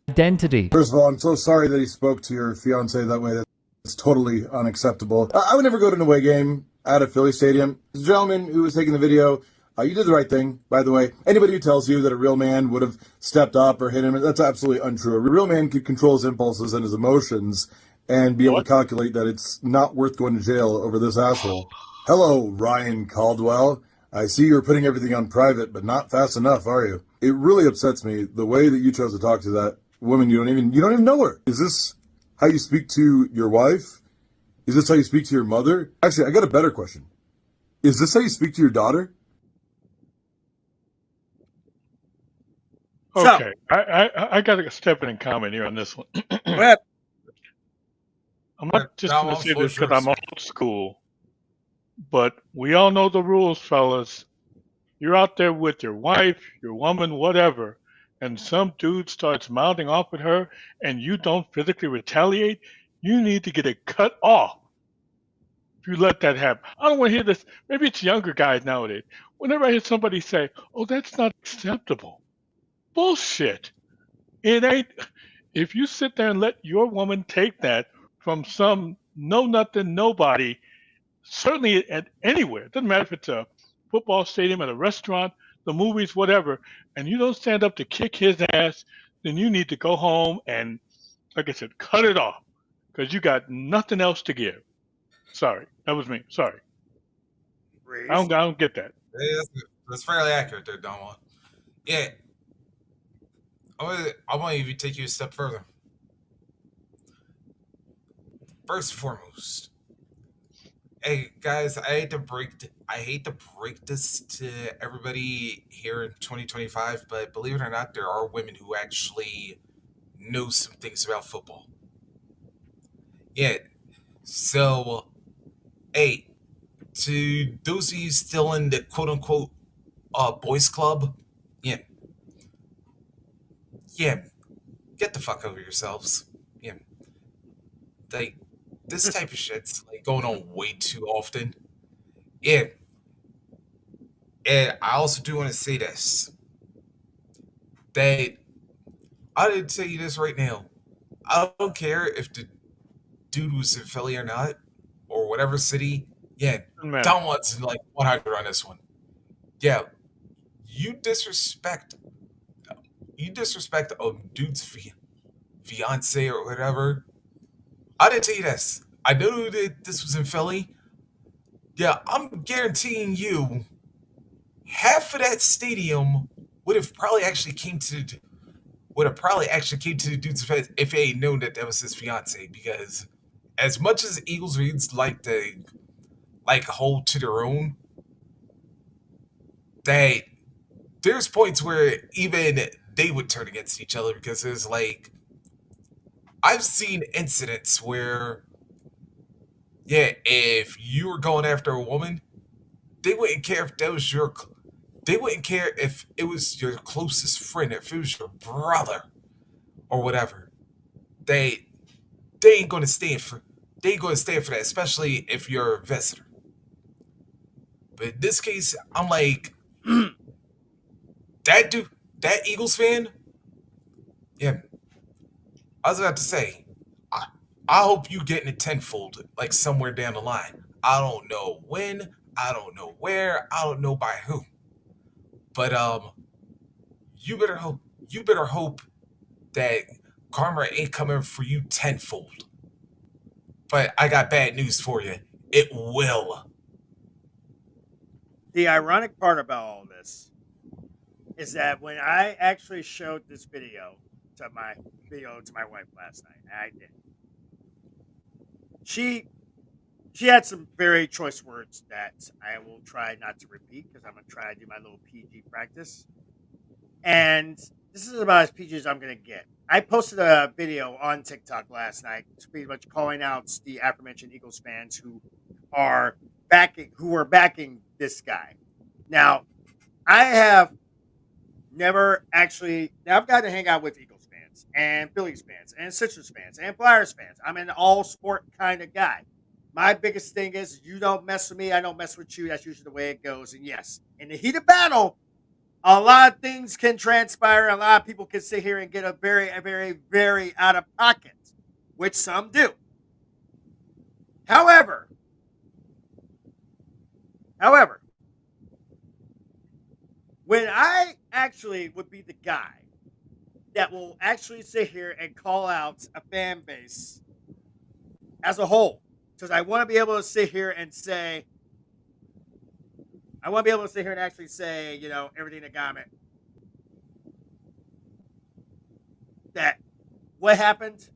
identity. First of all, I'm so sorry that he spoke to your fiance that way. That's totally unacceptable. I would never go to an away game at a Philly stadium. The gentleman who was taking the video, you did the right thing, by the way. Anybody who tells you that a real man would have stepped up or hit him, that's absolutely untrue. A real man could control his impulses and his emotions and be able to calculate that it's not worth going to jail over this asshole. Hello, Ryan Caldwell. I see you're putting everything on private, but not fast enough, are you? It really upsets me the way that you chose to talk to that woman. You don't even know her. Is this how you speak to your wife? Is this how you speak to your mother? Actually, I got a better question. Is this how you speak to your daughter? Okay, I got to step in and comment here on this one. I'm not just going to say this because I'm old school, but we all know the rules, fellas. You're out there with your wife, your woman, whatever, and some dude starts mouthing off at her and you don't physically retaliate, you need to get it cut off if you let that happen. I don't want to hear this. Maybe it's younger guys nowadays. Whenever I hear somebody say, "Oh, that's not acceptable," bullshit. It ain't. If you sit there and let your woman take that from some know-nothing nobody, certainly at anywhere, it doesn't matter if it's a football stadium, at a restaurant, the movies, whatever, and you don't stand up to kick his ass, then you need to go home and, like I said, cut it off because you got nothing else to give. Sorry, that was me. Sorry. I don't get that. That's fairly accurate there, Don Juan. Yeah. I want to even take you a step further. First and foremost, hey guys, I hate to break this to everybody here in 2025, but believe it or not, there are women who actually know some things about football. Yeah. So, hey, to those of you still in the quote unquote boys club, yeah, get the fuck over yourselves. Yeah, like this type of shit's like going on way too often. Yeah, and I also do want to say this: that I didn't tell you this right now. I don't care if the dude was in Philly or not, or whatever city. Yeah, Don wants like 100 on this one. Yeah, you disrespect a dude's fiance or whatever. I didn't tell you this. I knew that this was in Philly. Yeah, I'm guaranteeing you, half of that stadium would have probably actually came to the dude's face if they had known that was his fiance. Because as much as Eagles fans like to hold to their own, that there's points where even they would turn against each other because there's like I've seen incidents where if you were going after a woman, they wouldn't care if that was They wouldn't care if it was your closest friend, if it was your brother or whatever. They they ain't gonna stand for they ain't gonna stand for that, especially if you're a visitor. But in this case, I'm like, that dude, that Eagles fan, yeah. I was about to say, I, I hope you getting it tenfold, like somewhere down the line. I don't know when, I don't know where, I don't know by who. But you better hope that karma ain't coming for you tenfold. But I got bad news for you. It will. The ironic part about all this is that when I actually showed this video to my wife last night, I did. She had some very choice words that I will try not to repeat because I'm gonna try to do my little PG practice. And this is about as PG as I'm gonna get. I posted a video on TikTok last night, pretty much calling out the aforementioned Eagles fans who are backing this guy. Now, I have never actually. Now I've got to hang out with Eagles fans and Phillies fans and Sixers fans and Flyers fans. I'm an all sport kind of guy. My biggest thing is you don't mess with me, I don't mess with you. That's usually the way it goes. And yes, in the heat of battle, a lot of things can transpire. A lot of people can sit here and get a very, very out of pocket, which some do. However, when I actually would be the guy that will actually sit here and call out a fan base as a whole, because I want to be able to sit here and say, I want to be able to sit here and actually say, everything that got me. That what happened,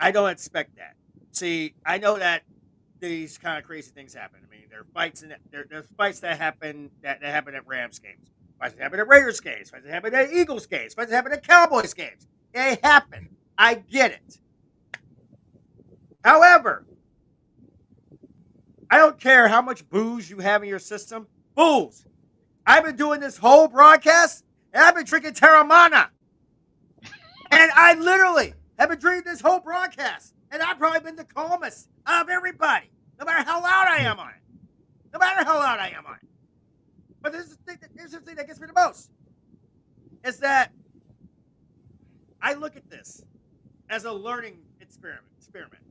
I don't expect that. See, I know that these kind of crazy things happen. I mean, there are fights there's fights that happen that happen at Rams games, fights that happen at Raiders games, fights that happen at Eagles games, fights that happen at Cowboys games. They happen. I get it. However, I don't care how much booze you have in your system. Booze. I've been doing this whole broadcast, and I've been drinking Terramana. And I literally have been drinking this whole broadcast, and I've probably been the calmest of everybody, no matter how loud I am on it. No matter how loud I am on it. But here's the thing that gets me the most, is that I look at this as a learning experiment.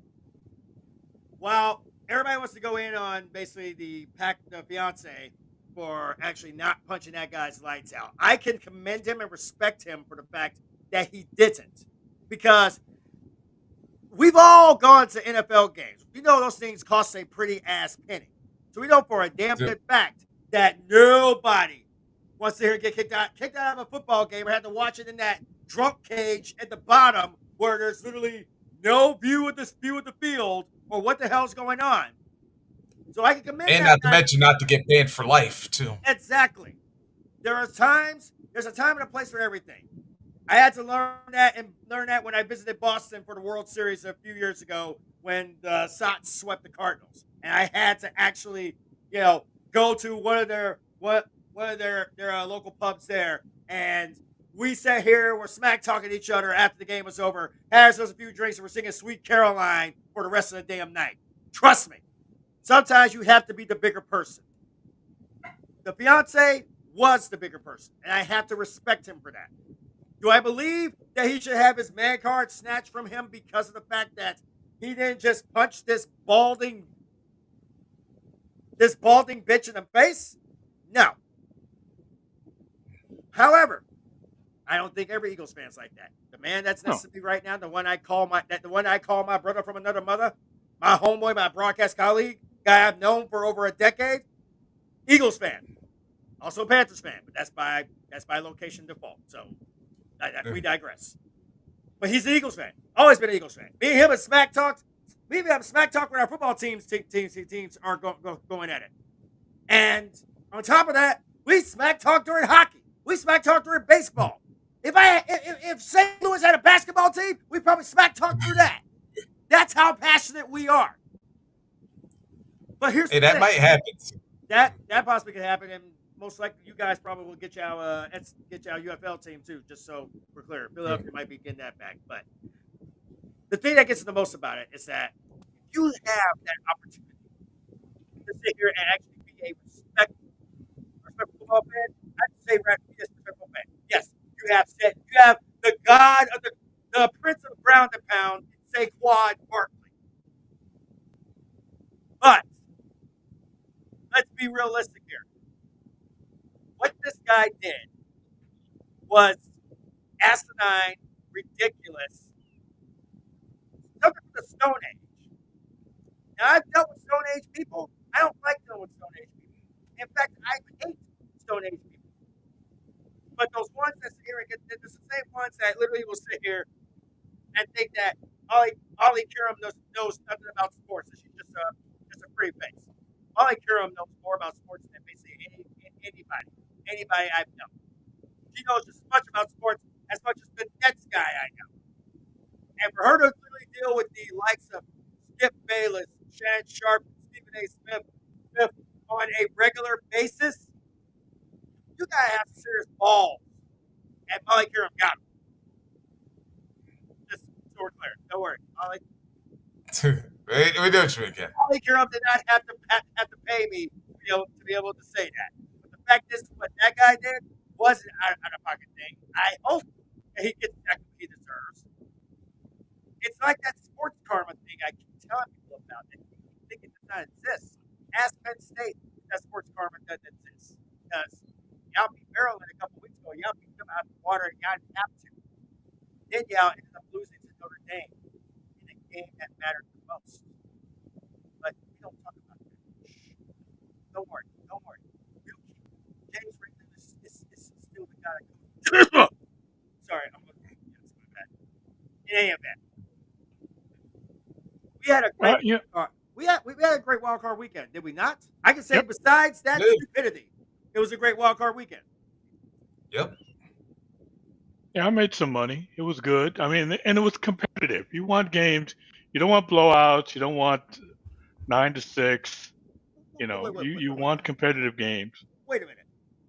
While everybody wants to go in on basically the fiance for actually not punching that guy's lights out, I can commend him and respect him for the fact that he didn't. Because we've all gone to NFL games. We know those things cost a pretty ass penny. So we know for a damn good fact that nobody wants to hear get kicked out of a football game or have to watch it in that drunk cage at the bottom where there's literally no view of the field or what the hell's going on. So I can commend And that not to guy. mention not to get banned for life, too. Exactly. There's a time and a place for everything. I had to learn that when I visited Boston for the World Series a few years ago when the Sox swept the Cardinals, and I had to actually, go to one of their local pubs there, and we sat here, we're smack talking to each other after the game was over, had ourselves a few drinks, and we're singing "Sweet Caroline" for the rest of the damn night. Trust me, sometimes you have to be the bigger person. The fiance was the bigger person, and I have to respect him for that. Do I believe that he should have his man card snatched from him because of the fact that he didn't just punch this balding bitch in the face? No. However, I don't think every Eagles fan's like that. The man that's next to me right now, the one I call my brother from another mother, my homeboy, my broadcast colleague, guy I've known for over a decade, Eagles fan, also Panthers fan, but that's by location default. So we digress. But he's an Eagles fan. Always been an Eagles fan. Me and him have smack talks. We even have smack talk when our football teams are going at it. And on top of that, we smack talk during hockey. We smack talk during baseball. If St. Louis had a basketball team, we probably smack talk through that. That's how passionate we are. But here's the thing. Might happen. That possibly could happen, and most likely you guys probably will get y'all UFL team too. Just so we're clear, Philadelphia might be getting that back. But the thing that gets the most about it is that if you have that opportunity to sit here and actually be a respectful football fan, I'd say be a respectful fan. Yes, you have the god of the prince of ground and pound, Saquon Barkley. But let's be realistic here. What this guy did was asinine, ridiculous, something from the Stone Age. Now, I've dealt with Stone Age people. I don't like dealing with Stone Age people. In fact, I hate Stone Age people. But those ones that sit here and it's the same ones that literally will sit here and think that Ollie Kurum knows nothing about sports. She's just a pretty face. Ollie Kurum knows more about sports than basically anybody I've known. She knows just as much about sports as much as the Nets guy I know. And for her to literally deal with the likes of Skip Bayless, Shannon Sharp, Stephen A. Smith on a regular basis, you gotta have some serious balls. And Molly Kurum got him. Just so we're clear. Don't worry. we know what you mean, Ken. Molly Kurum did not have to pay me to be able to say that. But the fact is, what that guy did was an out-of-pocket thing. I hope that he gets exactly what he deserves. It's like that sports karma thing I keep telling people about. That people think it does not exist. Ask Penn State that sports karma doesn't exist. Because y'all beat Maryland a couple weeks ago. Y'all beat them out of the water and y'all didn't have to. Then y'all ended up losing to Notre Dame in a game that mattered the most. But we don't talk about that. Don't worry. James Franklin is still the guy. Sorry, I'm looking at this. My bad. In any event, we had a great we had a great wild card weekend, did we not? I can say besides that stupidity, it was a great wild card weekend. Yep. Yeah, I made some money. It was good. I mean, and it was competitive. You want games. You don't want blowouts. You don't want 9-6. You want competitive games. Wait a minute.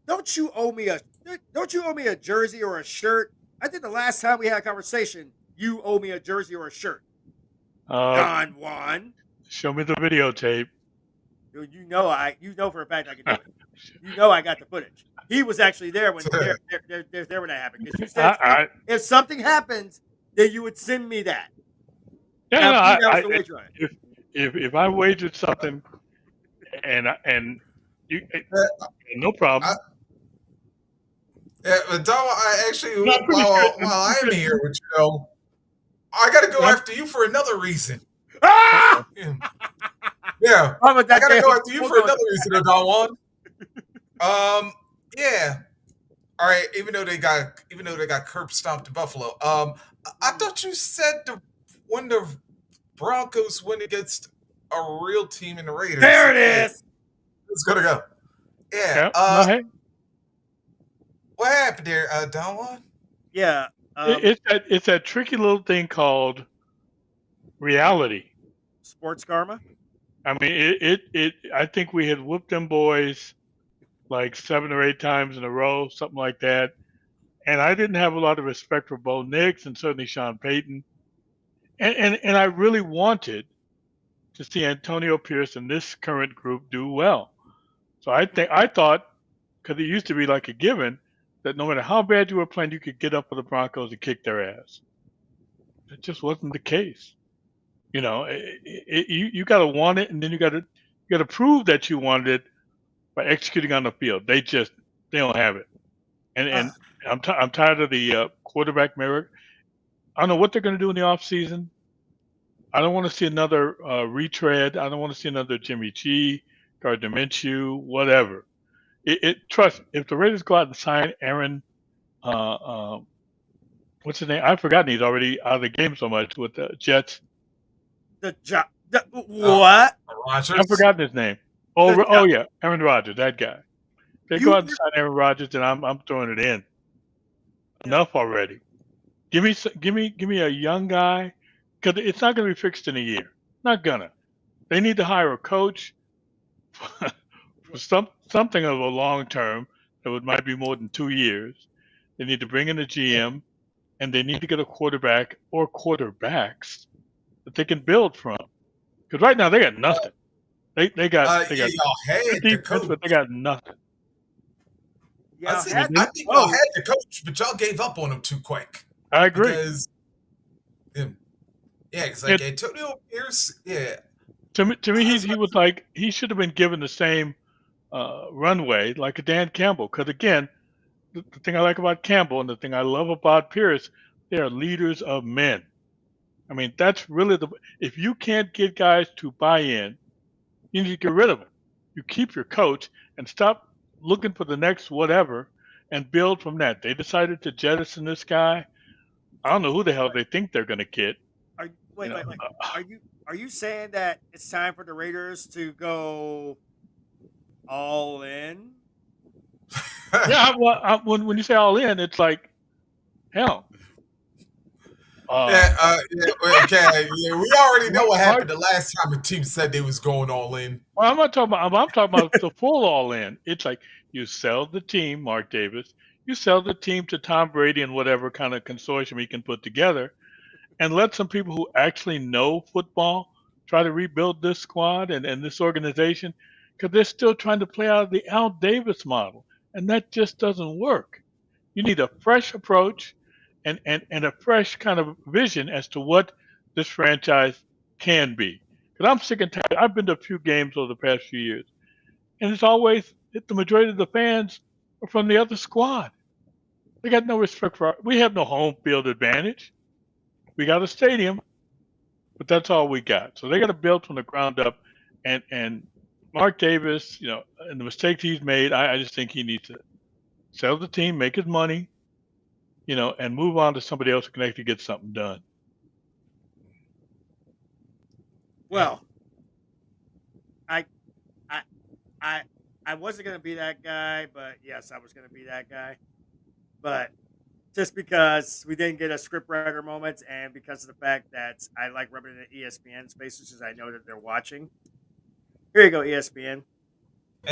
Don't you owe me a jersey or a shirt? I think the last time we had a conversation, you owe me a jersey or a shirt. Don Juan. Show me the videotape. You know for a fact I can do it. You know I got the footage. He was actually there when there when that happened. Because you said if something happens, then you would send me that. Yeah, if I wagered something, and you, no problem. But Don, I actually, while I'm here with you, I got to go after you for another reason. Ah! Yeah, I got to go after you for another reason, Don Juan. Yeah. All right. Even though they got curb stomped in Buffalo. I thought you said when the Broncos win against a real team in the Raiders. There it is. It's gonna go. Yeah. Yep. What happened there, Don Juan? Yeah. It's that tricky little thing called reality. Sports karma. I mean, I think we had whooped them boys like 7 or 8 times in a row, something like that. And I didn't have a lot of respect for Bo Nix and certainly Sean Payton. And I really wanted to see Antonio Pierce and this current group do well. So I thought, because it used to be like a given, that no matter how bad you were playing, you could get up for the Broncos and kick their ass. It just wasn't the case. You got to want it, and then you got to prove that you wanted it by executing on the field. They don't have it. And I'm tired of the quarterback merit. I don't know what they're going to do in the offseason. I don't want to see another retread. I don't want to see another Jimmy G, Gardner Minshew, whatever. Trust, if the Raiders go out and sign Aaron, what's his name? I've forgotten, he's already out of the game so much with the Jets. What? Rodgers? I've forgotten his name. Oh yeah, Aaron Rodgers, that guy. They go out and sign Aaron Rodgers, and I'm throwing it in. Enough already. Give me a young guy, because it's not going to be fixed in a year. Not gonna. They need to hire a coach for something of a long term that might be more than 2 years. They need to bring in a GM, and they need to get a quarterback or quarterbacks that they can build from. Because right now they got nothing. They got y'all had the defense, coach. but they got nothing. I think y'all had the coach, but y'all gave up on him too quick. I agree. Because, because like Antonio Pierce, To me, he was like, he should have been given the same runway like a Dan Campbell. Because again, the thing I like about Campbell and the thing I love about Pierce, they are leaders of men. I mean, that's really if you can't get guys to buy in, you need to get rid of them. You keep your coach and stop looking for the next whatever and build from that. They decided to jettison this guy. I don't know who the hell they think they're going to get. Wait. Are you saying that it's time for the Raiders to go all in? Yeah, well, when you say all in, it's like, hell. We already know what happened the last time a team said they was going all in. Well, I'm talking about the full all in. It's like you sell the team, Mark Davis. You sell the team to Tom Brady and whatever kind of consortium he can put together, and let some people who actually know football try to rebuild this squad and this organization, because they're still trying to play out of the Al Davis model, and that just doesn't work. You need a fresh approach and a fresh kind of vision as to what this franchise can be. Because I'm sick and tired. I've been to a few games over the past few years, and it's always the majority of the fans are from the other squad. They got no respect for we have no home field advantage. We got a stadium, but that's all we got. So they got to build from the ground up. And Mark Davis, and the mistakes he's made, I just think he needs to sell the team, make his money, and move on to somebody else who can actually get something done. Well, I wasn't going to be that guy, but yes, I was going to be that guy. But just because we didn't get a scriptwriter moment and because of the fact that I like rubbing it in ESPN spaces because I know that they're watching. Here you go, ESPN.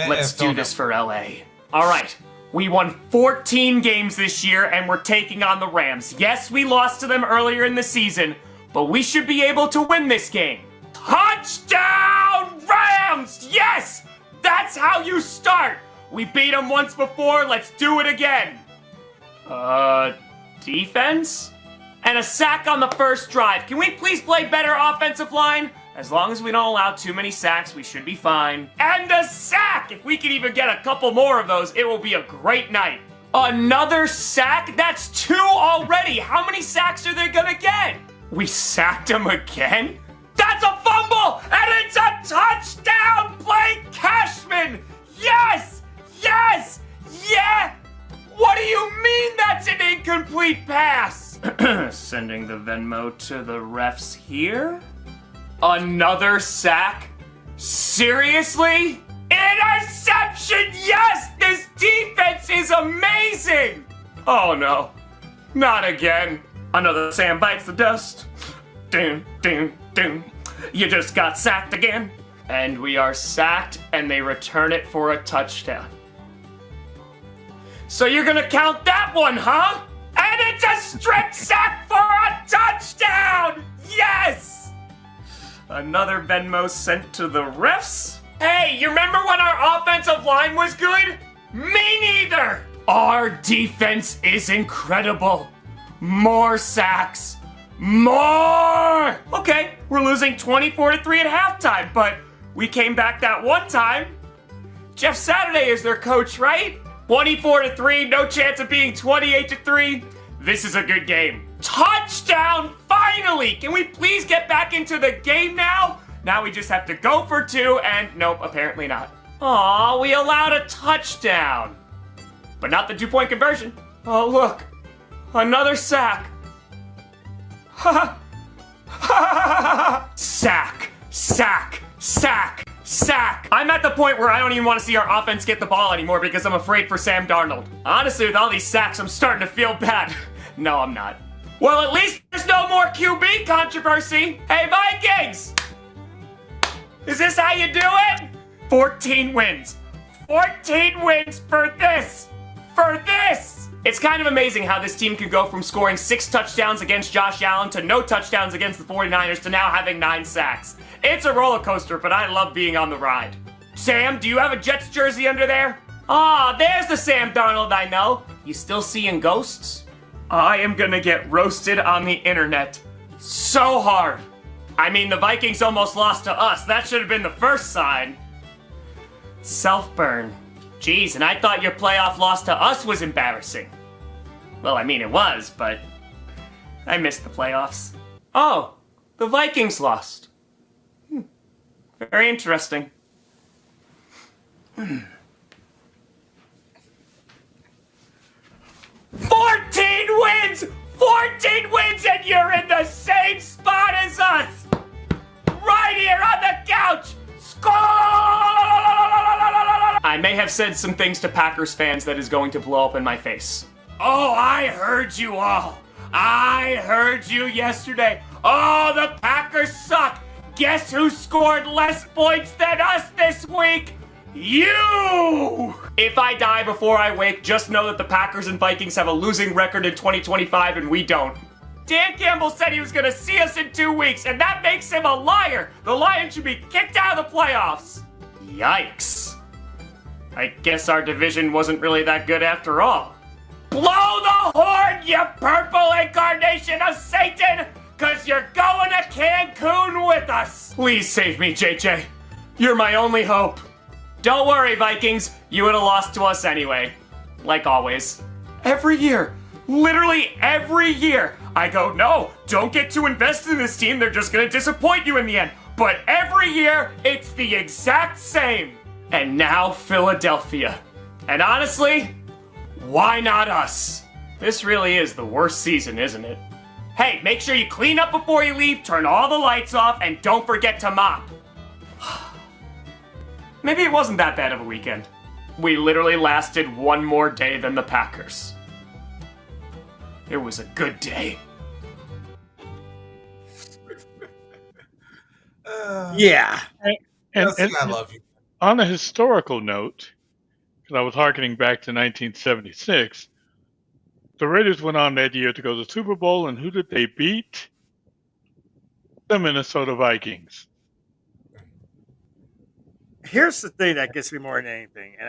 Let's do this for LA. All right. We won 14 games this year, and we're taking on the Rams. Yes, we lost to them earlier in the season, but we should be able to win this game. Touchdown, Rams! Yes! That's how you start! We beat them once before, let's do it again. Defense? And a sack on the first drive. Can we please play better offensive line? As long as we don't allow too many sacks, we should be fine. And a sack! If we can even get a couple more of those, it will be a great night. Another sack? That's 2 already! How many sacks are they gonna get? We sacked him again? That's a fumble! And it's a touchdown! Blake Cashman! Yes! Yes! Yeah! What do you mean that's an incomplete pass? Sending the Venmo to the refs here? Another sack? Seriously? Interception! Yes! This defense is amazing! Oh no. Not again. Another Sam bites the dust. Doom, doom, doom. You just got sacked again. And we are sacked, and they return it for a touchdown. So you're gonna count that one, huh? And it's a strip sack for a touchdown! Yes! Another Venmo sent to the refs? Hey, you remember when our offensive line was good? Me neither! Our defense is incredible. More sacks. More! Okay, we're losing 24-3 at halftime, but we came back that one time. Jeff Saturday is their coach, right? 24-3, no chance of being 28-3. This is a good game. Touchdown, finally! Can we please get back into the game now? Now we just have to go for 2, and nope, apparently not. Aw, we allowed a touchdown. But not the 2-point conversion. Oh, look. Another sack. Sack, sack, sack, sack. I'm at the point where I don't even want to see our offense get the ball anymore because I'm afraid for Sam Darnold. Honestly, with all these sacks, I'm starting to feel bad. No, I'm not. Well, at least there's no more QB controversy. Hey, Vikings! Is this how you do it? 14 wins. 14 wins for this! For this! It's kind of amazing how this team can go from scoring 6 touchdowns against Josh Allen to no touchdowns against the 49ers to now having 9 sacks. It's a roller coaster, but I love being on the ride. Sam, do you have a Jets jersey under there? Ah, there's the Sam Darnold I know. You still seeing ghosts? I am gonna get roasted on the internet so hard. I mean, the Vikings almost lost to us. That should have been the first sign. Self-burn. Jeez, and I thought your playoff loss to us was embarrassing. Well, I mean, it was, but I missed the playoffs. Oh, the Vikings lost. Very interesting. 14 wins! 14 wins, and you're in the same spot as us! Right here on the couch! Score! I may have said some things to Packers fans that is going to blow up in my face. Oh, I heard you all. I heard you yesterday. Oh, the Packers suck. Guess who scored less points than us this week? You! If I die before I wake, just know that the Packers and Vikings have a losing record in 2025 and we don't. Dan Campbell said he was going to see us in 2 weeks, and that makes him a liar. The Lions should be kicked out of the playoffs. Yikes. I guess our division wasn't really that good after all. Blow the horn, you purple incarnation of Satan, because you're going to Cancun with us. Please save me, JJ. You're my only hope. Don't worry, Vikings. You would have lost to us anyway. Like always. Every year. Literally every year. I go, no, don't get too invested in this team. They're just going to disappoint you in the end. But every year, it's the exact same. And now Philadelphia. And honestly, why not us? This really is the worst season, isn't it? Hey, make sure you clean up before you leave, turn all the lights off, and don't forget to mop. Maybe it wasn't that bad of a weekend. We literally lasted one more day than the Packers. It was a good day. Yeah. And I love you. On a historical note, because I was harkening back to 1976, the Raiders went on that year to go to the Super Bowl, and who did they beat? The Minnesota Vikings. Here's the thing that gets me more than anything, and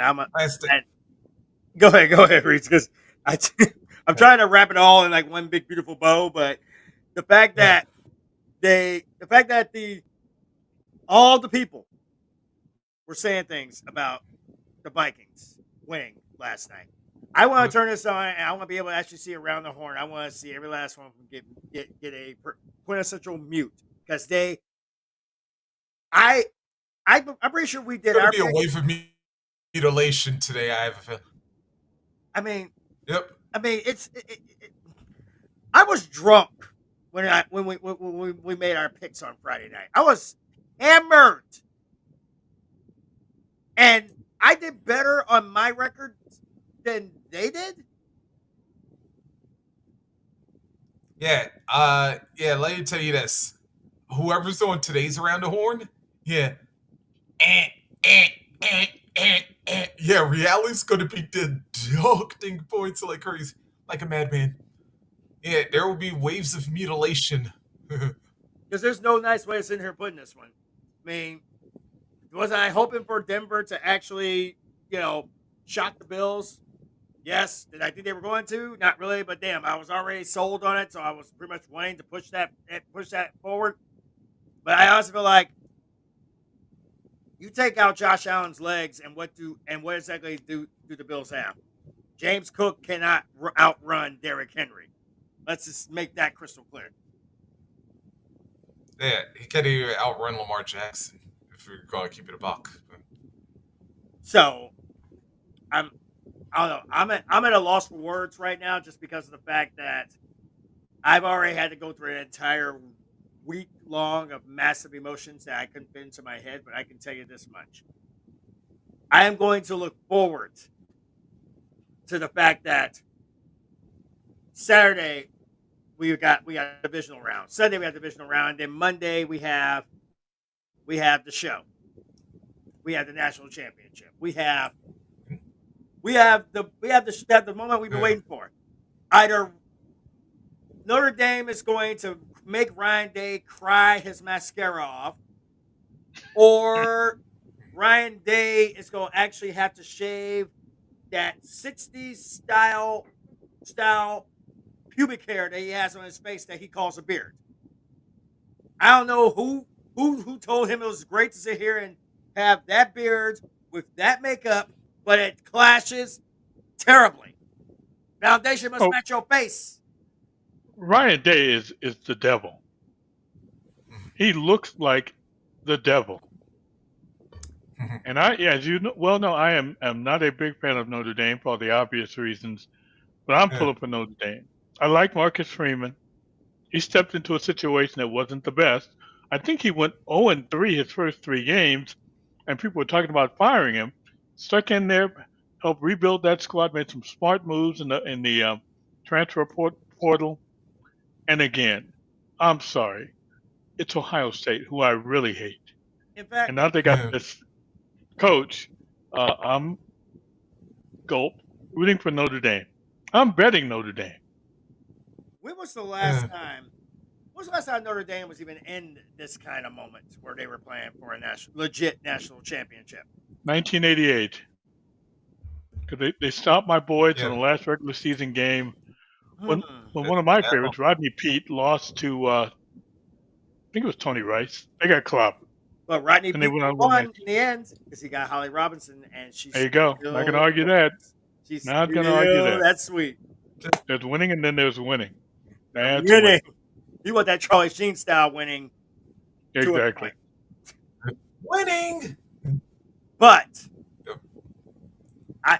go ahead, Reese, because I'm trying to wrap it all in like one big beautiful bow, but the fact that all the people were saying things about the Vikings winning last night. I want to turn this on, and I want to be able to actually see around the horn. I want to see every last one of them get a quintessential mute because I'm pretty sure we did. There's gonna be a wave of mutilation today. I have a feeling. I mean, yep. I mean, I was drunk when we made our picks on Friday night. I was hammered, and I did better on my record than they did. Yeah. Let me tell you this. Whoever's doing today's around the horn, yeah. Yeah, reality's gonna be deducting points like crazy, like a madman. Yeah, there will be waves of mutilation. Because there's no nice way of sitting here putting this one. I mean, was I hoping for Denver to actually, shock the Bills? Yes. Did I think they were going to? Not really, but damn, I was already sold on it, so I was pretty much wanting to push that forward. But I also feel like you take out Josh Allen's legs, and what exactly do the Bills have? James Cook cannot outrun Derrick Henry. Let's just make that crystal clear. Yeah, he can't even outrun Lamar Jackson if we're going to keep it a buck. So, I don't know. I'm at a loss for words right now, just because of the fact that I've already had to go through an entire week long of massive emotions that I couldn't fit into my head. But I can tell you this much: I am going to look forward to the fact that Saturday we got a divisional round. Sunday we have divisional round. Then Monday we have the show. We have the national championship. We have we have the moment we've been waiting for. Either Notre Dame is going to make Ryan Day cry his mascara off, or Ryan Day is going to actually have to shave that 60s style pubic hair that he has on his face that he calls a beard. I don't know who told him it was great to sit here and have that beard with that makeup, but it clashes terribly. Foundation must match your face. Ryan Day is the devil. He looks like the devil. And as you well know, I am not a big fan of Notre Dame for the obvious reasons, but I'm pulling for Notre Dame. I like Marcus Freeman. He stepped into a situation that wasn't the best. I think he went 0-3 his first 3 games, and people were talking about firing him. Stuck in there, helped rebuild that squad, made some smart moves in the transfer portal. And again, I'm sorry, it's Ohio State, who I really hate. In fact, and now they got this coach. I'm rooting for Notre Dame. I'm betting Notre Dame. When was the last time? When was the last time Notre Dame was even in this kind of moment where they were playing for a legit national championship? 1988. Because they stopped my boys in the last regular season game when one of my favorites, Rodney Pete, lost to I think it was Tony Rice. They got clopped. But Rodney and Pete won in the end because he got Holly Robinson, and she's there you go. Not gonna argue that. She's not gonna argue that. That's sweet. There's winning, and then there's winning. That's winning. You want that Charlie Sheen style winning? Exactly. Winning. But I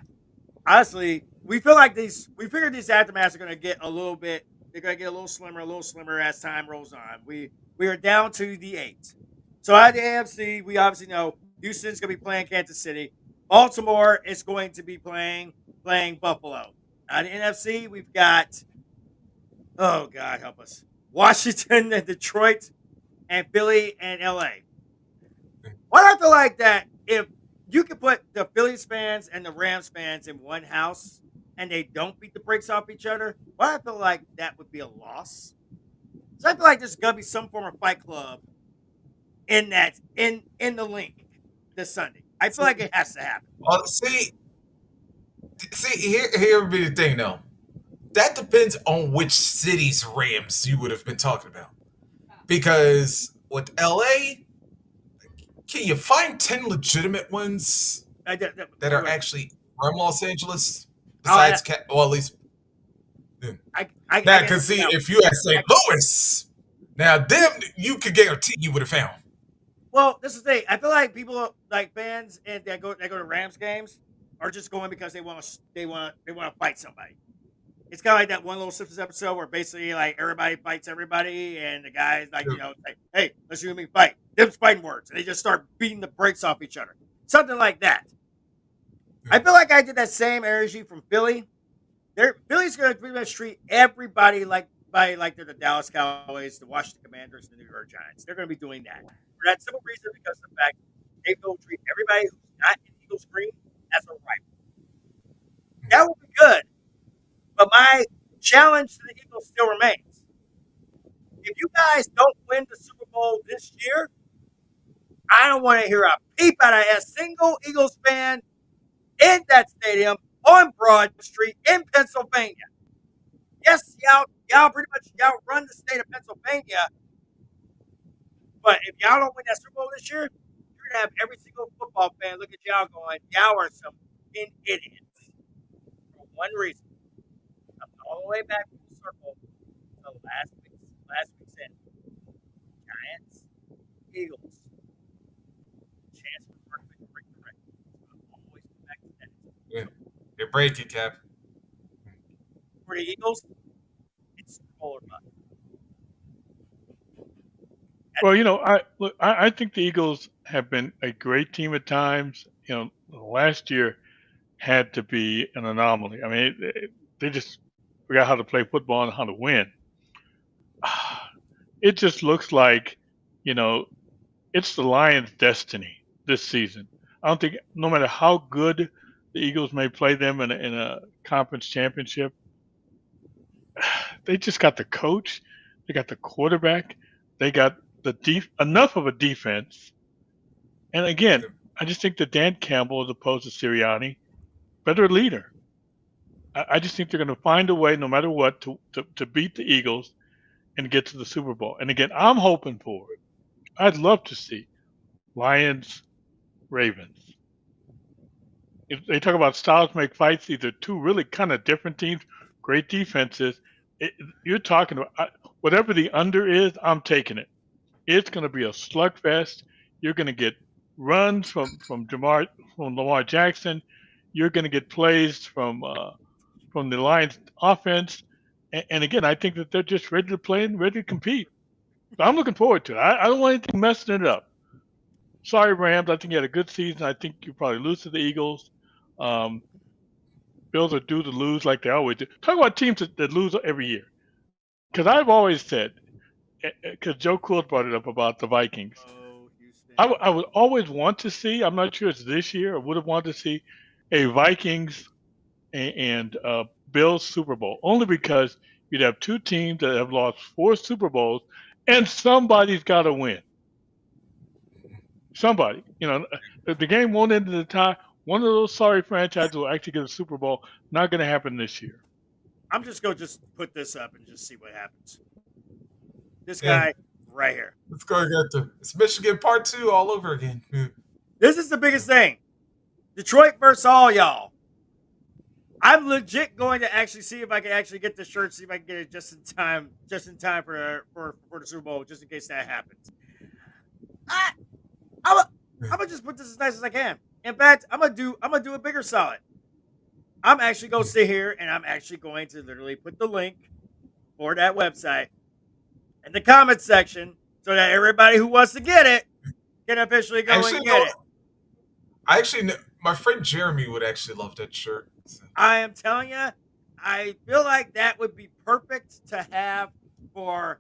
honestly, we figured these aftermaths are going to get a little bit. They're going to get a little slimmer as time rolls on. We are down to the 8. So at the AFC, we obviously know Houston's going to be playing Kansas City. Baltimore is going to be playing Buffalo. At the NFC, we've got, oh God help us, Washington and Detroit and Philly and LA. Why do I feel like that if you could put the Phillies fans and the Rams fans in one house and they don't beat the brakes off each other, why do I feel like that would be a loss? So I feel like there's going to be some form of fight club in the link this Sunday. I feel like it has to happen. Well, see, here would be the thing, though. That depends on which city's Rams you would have been talking about. Because with LA, can you find 10 legitimate ones that are actually from Los Angeles? Besides, well, at least. Because see, if you had St. Louis, now them you could guarantee you would have found. Well, this is the thing. I feel like people, like fans, and that go to Rams games, are just going because they want to fight somebody. It's kind of like that one little Simpsons episode where basically like everybody fights everybody, and the guys like like, hey, let's you and me fight. Them fighting words, and they just start beating the brakes off each other. Something like that. I feel like I did that same energy from Philly. Philly's going to pretty much treat everybody like they're the Dallas Cowboys, the Washington Commanders, the New York Giants. They're going to be doing that for that simple reason because of the fact they will treat everybody who's not in Eagles green as a rival. That will be good. But my challenge to the Eagles still remains. If you guys don't win the Super Bowl this year, I don't want to hear a peep out of a single Eagles fan in that stadium on Broad Street in Pennsylvania. Yes, y'all pretty much run the state of Pennsylvania. But if y'all don't win that Super Bowl this year, you're gonna have every single football fan look at y'all going, y'all are some idiots. For one reason. All the way back to the circle to last week's end. Giants, Eagles. Chance for Mark to break the record. Always come back to that. Yeah, you're breaking, Cap. For the Eagles, it's Super Bowl or bust. Well, I think the Eagles have been a great team at times. Last year had to be an anomaly. I mean, they just forgot how to play football and how to win. It just looks like, it's the Lions' destiny this season. I don't think, no matter how good the Eagles may play them in a conference championship. They just got the coach, they got the quarterback, they got enough of a defense. And again, I just think that Dan Campbell, as opposed to Sirianni, better leader. I just think they're going to find a way, no matter what, to beat the Eagles and get to the Super Bowl. And again, I'm hoping for it. I'd love to see Lions, Ravens. If they talk about styles make fights, these are two really kind of different teams, great defenses. You're talking about whatever the under is, I'm taking it. It's going to be a slugfest. You're going to get runs from Lamar Jackson. You're going to get plays from the Lions offense. And again, I think that they're just ready to play and ready to compete. So I'm looking forward to it. I don't want anything messing it up. Sorry, Rams. I think you had a good season. I think you probably lose to the Eagles. Bills are due to lose like they always do. Talk about teams that lose every year. Because I've always said, because Joe Cool brought it up about the Vikings. I would always want to see, I'm not sure it's this year, I would have wanted to see a Vikings and Bills Super Bowl. Only because you'd have two teams that have lost 4 Super Bowls and somebody's got to win. Somebody. If the game won't end in the tie, one of those sorry franchises will actually get a Super Bowl. Not going to happen this year. I'm just going to put this up and just see what happens. This guy right here. Let's go get it's Michigan Part 2 all over again. This is the biggest thing. Detroit versus all y'all. I'm legit going to actually see if I can actually get this shirt, see if I can get it just in time for the Super Bowl, just in case that happens. I'm gonna just put this as nice as I can. In fact, I'm gonna do a bigger solid. I'm actually going to sit here and I'm actually going to literally put the link for that website in the comment section so that everybody who wants to get it can officially go and get it. I actually know, my friend Jeremy would actually love that shirt. I am telling you, I feel like that would be perfect to have for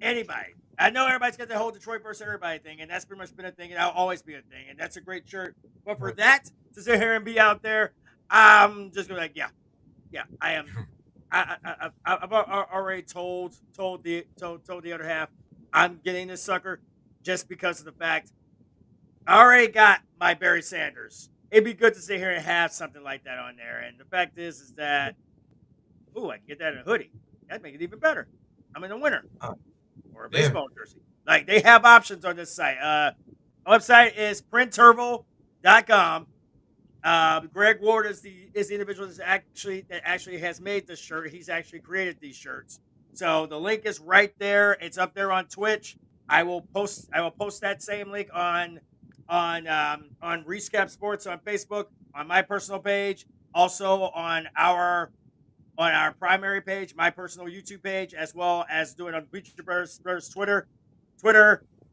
anybody. I know everybody's got the whole Detroit versus everybody thing, and that's pretty much been a thing, and that'll always be a thing, and that's a great shirt. But for that to sit here and be out there, I'm just going to be like, yeah, I am. I've already told the other half I'm getting this sucker just because of the fact I already got my Barry Sanders. It'd be good to sit here and have something like that on there. And the fact is that, I can get that in a hoodie. That'd make it even better. I'm in the winter. Or a baseball jersey. Like, they have options on this site. The website is printerval.com. Greg Ward is the individual that actually has made this shirt. He's actually created these shirts. So the link is right there. It's up there on Twitch. I will post that same link on Recap Sports on Facebook, on my personal page, also on our primary page, my personal YouTube page, as well as doing on Bleacher Brothers Twitter,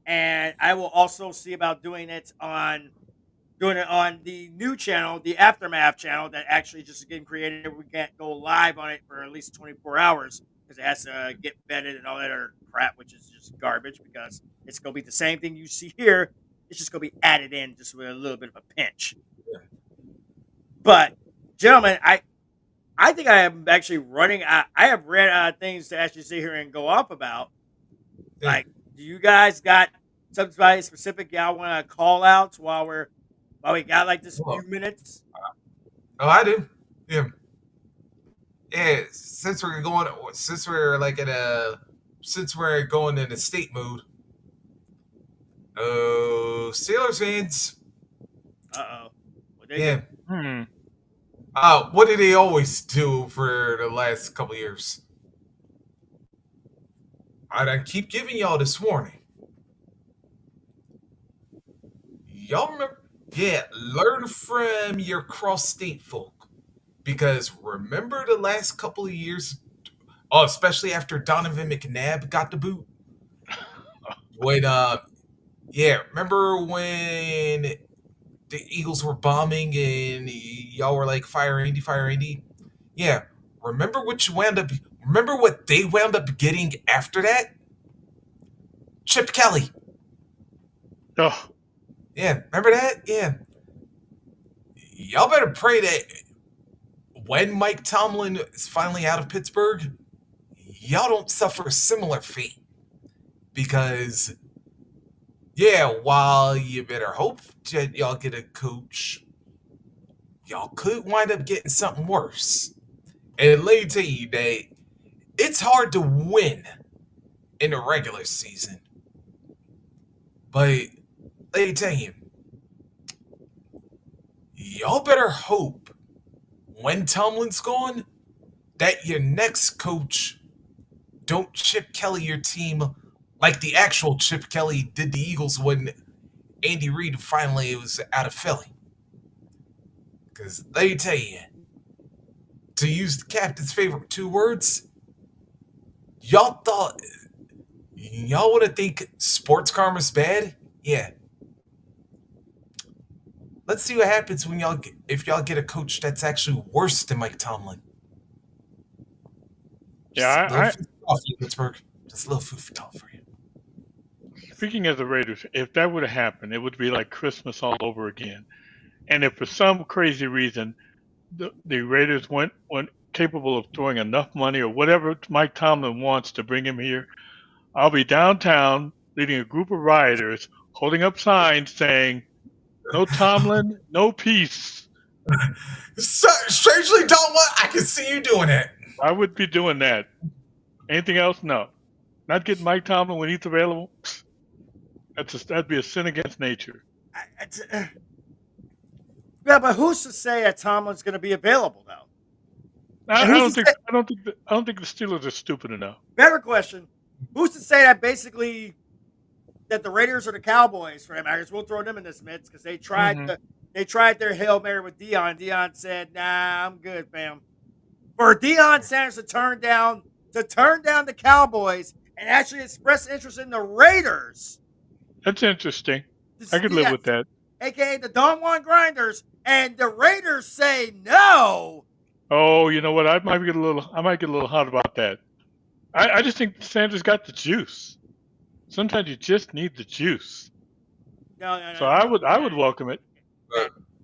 and I will also see about doing it on the new channel, the Aftermath channel, that actually just getting created. We can't go live on it for at least 24 hours because it has to get vetted and all that other crap, which is just garbage because it's going to be the same thing you see here. It's just going to be added in just with a little bit of a pinch. But, gentlemen, I think I am actually running. I have ran out of things to actually sit here and go off about. Like, do you guys got somebody specific y'all want to call out while we got like this few minutes? Oh, I do. Yeah. Yeah. Since we're going in a state mood. Oh, Steelers fans. What they do? What did they always do for the last couple of years? I keep giving y'all this warning. Y'all remember? Yeah, learn from your cross-state folk. Because remember the last couple of years, especially after Donovan McNabb got the boot? Remember when the Eagles were bombing and y'all were like, fire Indy, fire Indy? Yeah, remember what they wound up getting after that? Chip Kelly. Oh. Yeah, remember that? Yeah. y'all better pray that when Mike Tomlin is finally out of Pittsburgh, y'all don't suffer a similar fate. Because, yeah, while you better hope that y'all get a coach, y'all could wind up getting something worse. And let me tell you that it's hard to win in the regular season. But let me tell you, y'all better hope when Tomlin's gone that your next coach don't Chip Kelly your team like the actual Chip Kelly did the Eagles when Andy Reid finally was out of Philly. Because let me tell you, to use the captain's favorite 2 words, y'all would have think sports karma's bad? Yeah. Let's see what happens when if y'all get a coach that's actually worse than Mike Tomlin. Yeah, Pittsburgh. Just a little food for thought for you. Speaking of the Raiders, if that would have happened, it would be like Christmas all over again. And if for some crazy reason the Raiders weren't capable of throwing enough money or whatever Mike Tomlin wants to bring him here, I'll be downtown leading a group of rioters holding up signs saying, "No Tomlin, no peace." Strangely, I can see you doing it. I would be doing that. Anything else? No. Not getting Mike Tomlin when he's available. That'd be a sin against nature. Yeah, but who's to say that Tomlin's going to be available though? I don't think the Steelers are stupid enough. Better question: who's to say that basically that the Raiders or the Cowboys, for him? I guess we'll throw them in this mix because they tried they tried their Hail Mary with Deion. Deion said, "Nah, I'm good, fam." For Deion Sanders to turn down the Cowboys and actually express interest in the Raiders. That's interesting. I could live with that. AKA the Don Juan Grinders, and the Raiders say no. Oh, you know what? I might get a little hot about that. I just think Sanders got the juice. Sometimes you just need the juice. No. So I would welcome it.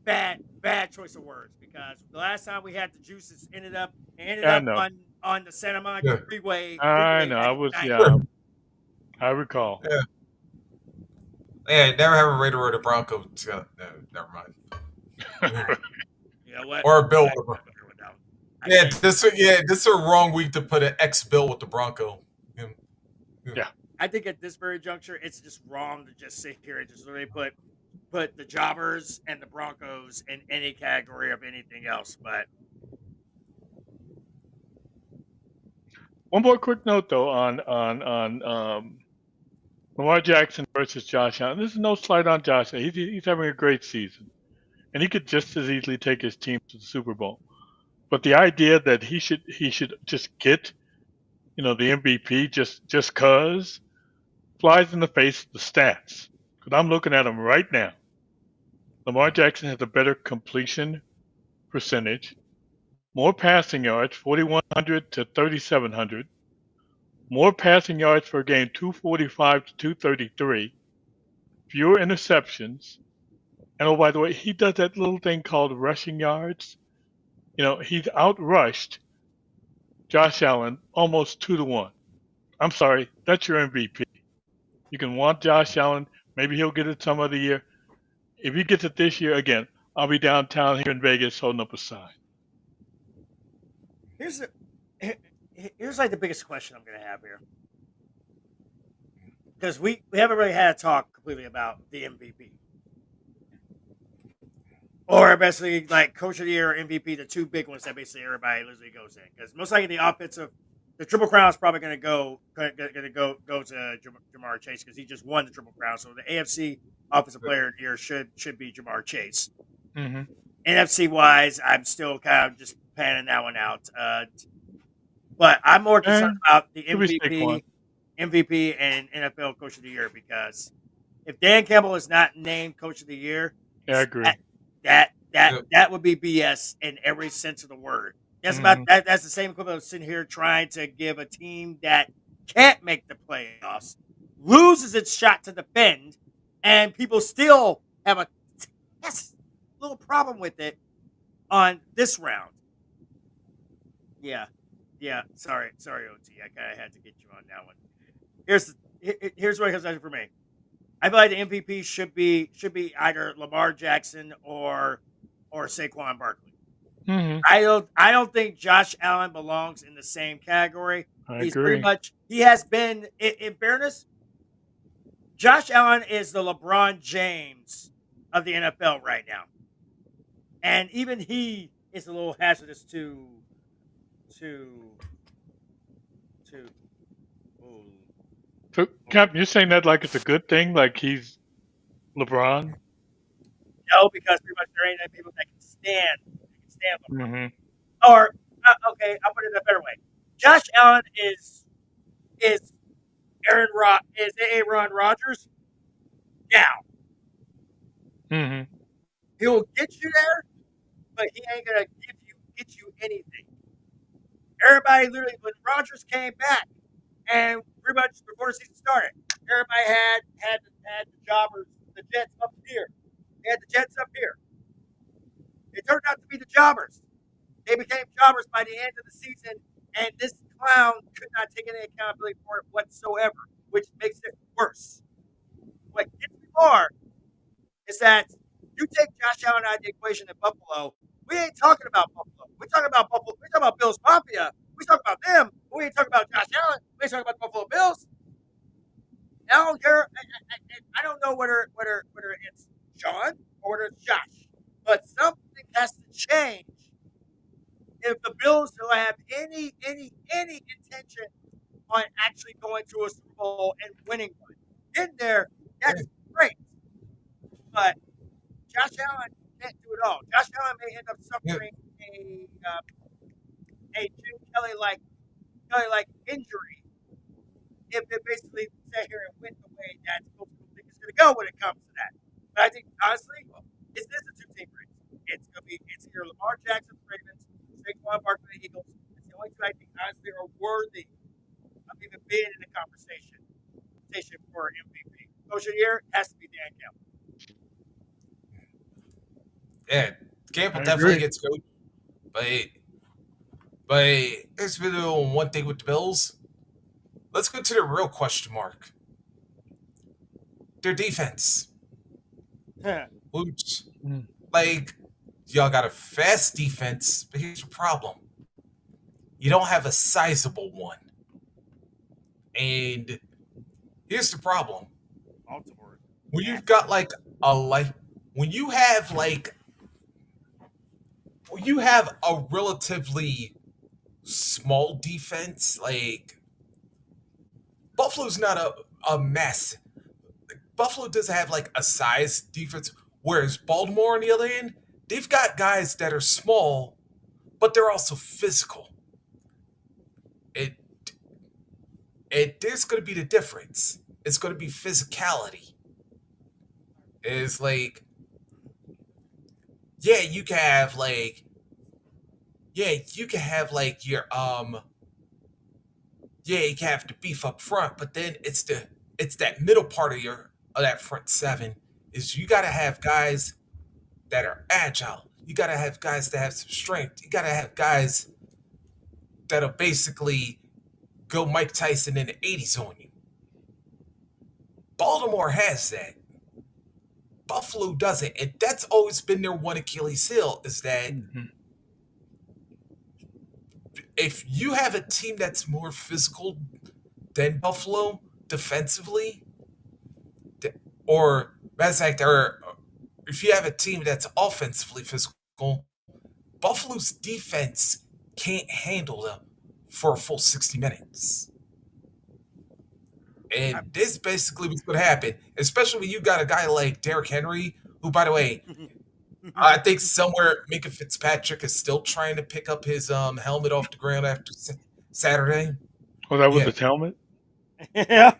Bad choice of words, because the last time we had the juices ended up on the Santa Monica freeway. I know. I recall. Yeah. Yeah, never have a Raider or a Bronco. No, never mind. You know what? Or a Bill. This is a wrong week to put an ex-Bill with the Bronco. Yeah. I think at this very juncture, it's just wrong to just sit here and just really put the Jobbers and the Broncos in any category of anything else. But one more quick note though on Lamar Jackson versus Josh Allen. This is no slight on Josh. He's having a great season, and he could just as easily take his team to the Super Bowl. But the idea that he should just get, the MVP just cause flies in the face of the stats. Because I'm looking at them right now. Lamar Jackson has a better completion percentage, more passing yards, 4,100 to 3,700. More passing yards per game, 245 to 233. Fewer interceptions. And oh, by the way, he does that little thing called rushing yards. He's outrushed Josh Allen almost 2-1. I'm sorry, that's your MVP. You can want Josh Allen. Maybe he'll get it some other year. If he gets it this year, again, I'll be downtown here in Vegas holding up a sign. Here's like the biggest question I'm going to have here, because we haven't really had a talk completely about the MVP, or basically like Coach of the Year or MVP, the two big ones that basically everybody literally goes in. Because most likely the Triple Crown is probably going to go to Jamar Chase, because he just won the Triple Crown. So the AFC Offensive Player of the Year should be Jamar Chase. Mm-hmm. NFC wise, I'm still kind of just panning that one out. But I'm more concerned about the MVP and NFL Coach of the Year, because if Dan Campbell is not named Coach of the Year, I agree. That would be BS in every sense of the word. That's about that. That's the same equivalent of sitting here trying to give a team that can't make the playoffs, loses its shot to defend, and people still have a little problem with it, on this round. Yeah, yeah. Sorry, OT. I kind of had to get you on that one. Here's what it comes down to for me. I feel like the MVP should be either Lamar Jackson or Saquon Barkley. Hmm. I don't think Josh Allen belongs in the same category. I He's pretty agree. much he has been in fairness. Josh Allen is the LeBron James of the NFL right now, and even he is a little hazardous to to. Oh, So, Cap, you're saying that like it's a good thing, like he's LeBron? no, because pretty much there ain't any people that can stand LeBron. Hmm. Or okay, I'll put it in a better way. Josh Allen is Aaron Rodgers now. Hmm. He'll get you there, but he ain't gonna get you anything. Everybody literally when Rodgers came back and pretty much before the season started, everybody had the jobbers, the Jets up here. They had the Jets up here. It turned out to be the jobbers. They became jobbers by the end of the season, and this clown could not take any accountability for it whatsoever, which makes it worse. What gets me more is that you take Josh Allen out of the equation in Buffalo. We ain't talking about Buffalo. We're talking about Buffalo. We're talking about Bills Mafia. We talk about them. But we ain't talking about Josh Allen. We ain't talking about the Buffalo Bills. I don't care. I don't know whether it's John or whether it's Josh, but something has to change if the Bills will have any intention on actually going to a Super Bowl and winning one. In there, that's great. But Josh Allen can't do it all. Josh Allen may end up suffering a Jim Kelly like injury if they basically sit here and win the way that most people think it's going to go when it comes to that. But I think honestly, this is a two-team race. It's either Lamar Jackson, the Ravens, Saquon Barkley, the Eagles. It's the only two I think honestly are worthy of even being in the conversation for MVP. Coach of the year has to be Dan Campbell. Yeah, Campbell I definitely agree. gets coached, but it's been doing one thing with the Bills. Let's go to the real question mark. Their defense. Which, like, y'all got a fast defense, but here's the problem. You don't have a sizable one. And here's the problem. Baltimore. When you've got like when you have a relatively small defense, like Buffalo's not a mess. Buffalo doesn't have like a size defense, whereas Baltimore on the other end, they've got guys that are small, but they're also physical. It there's going to be the difference. It's going to be physicality. It's like, yeah, you can have like, your you can have to beef up front, but then it's that middle part of that front seven is you got to have guys that are agile. You got to have guys that have some strength. You got to have guys that'll basically go Mike Tyson in the 80s on you. Baltimore has that. Buffalo doesn't, and that's always been their one Achilles heel is that if you have a team that's more physical than Buffalo defensively, or as fact, or if you have a team that's offensively physical, Buffalo's defense can't handle them for a full 60 minutes. And this basically was going to happen, especially when you got a guy like Derrick Henry, who, by the way, I think somewhere Minka Fitzpatrick is still trying to pick up his helmet off the ground after Saturday. Oh, that was his helmet? Yeah.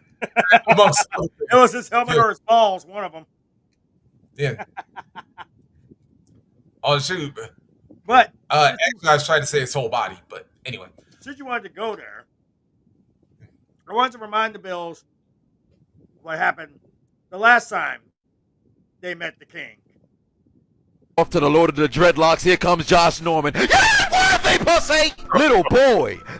Amongst other It was his helmet Yeah. or his balls, one of them. Yeah. Oh shoot. But actually, I was trying to say his whole body, but anyway. since you wanted to go there, I wanted to remind the Bills what happened the last time they met the King. off to the Lord of the Dreadlocks. Here comes Josh Norman. Yeah, worthy pussy!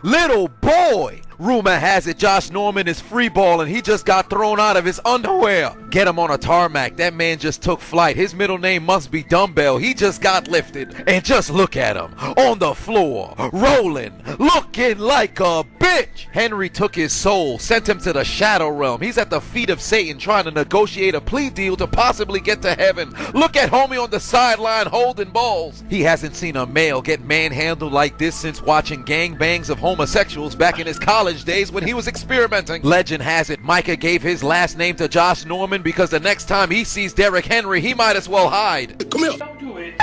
Little boy. Rumor has it Josh Norman is freeballing. He just got thrown out of his underwear. Get him on a tarmac. That man just took flight. His middle name must be Dumbbell. He just got lifted. And just look at him. On the floor. Rolling. Looking like a bitch. Henry took his soul. Sent him to the shadow realm. He's at the feet of Satan trying to negotiate a plea deal to possibly get to heaven. Look at homie on the sideline holding balls. He hasn't seen a male get manhandled like this since watching gangbangs of homosexuals back in his college days when he was experimenting. Legend has it Micah gave his last name to Josh Norman because the next time he sees Derrick Henry, he might as well hide. Come here. Don't do it.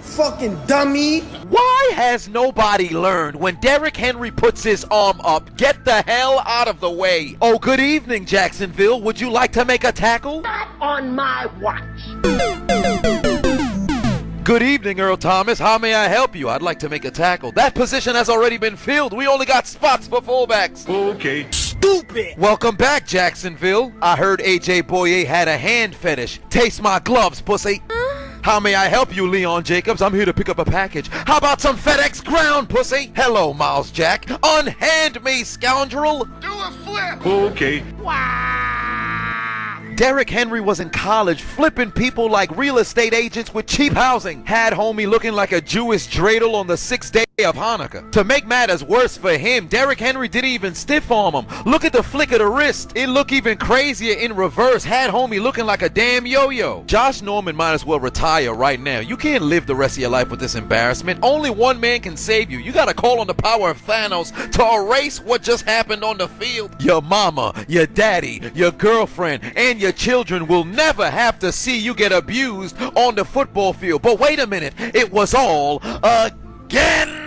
Fucking dummy. Why has nobody learned when Derrick Henry puts his arm up, get the hell out of the way? Oh, good evening, Jacksonville. Would you like to make a tackle? Not on my watch. Good evening, Earl Thomas. How may I help you? I'd like to make a tackle. That position has already been filled. We only got spots for fullbacks. Okay. Stupid. Welcome back, Jacksonville. I heard AJ Boye had a hand fetish. Taste my gloves, pussy. How may I help you, Leon Jacobs? I'm here to pick up a package. How about some FedEx ground, pussy? Hello, Miles Jack. Unhand me, scoundrel. Do a flip. Okay. Derrick Henry was in college flipping people like real estate agents with cheap housing. Had homie looking like a Jewish dreidel on the 6th day of Hanukkah. To make matters worse for him, Derrick Henry didn't even stiff arm him. Look at the flick of the wrist. It looked even crazier in reverse. Had homie looking like a damn yo-yo. Josh Norman might as well retire right now. You can't live the rest of your life with this embarrassment. Only one man can save you. You gotta call on the power of Thanos to erase what just happened on the field. Your mama, your daddy, your girlfriend, and your children will never have to see you get abused on the football field. But wait a minute, it was all genjutsu,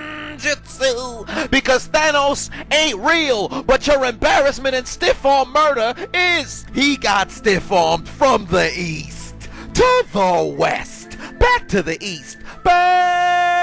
because Thanos ain't real, but your embarrassment and stiff-arm murder is. He got stiff-armed from the east to the west, back to the east, back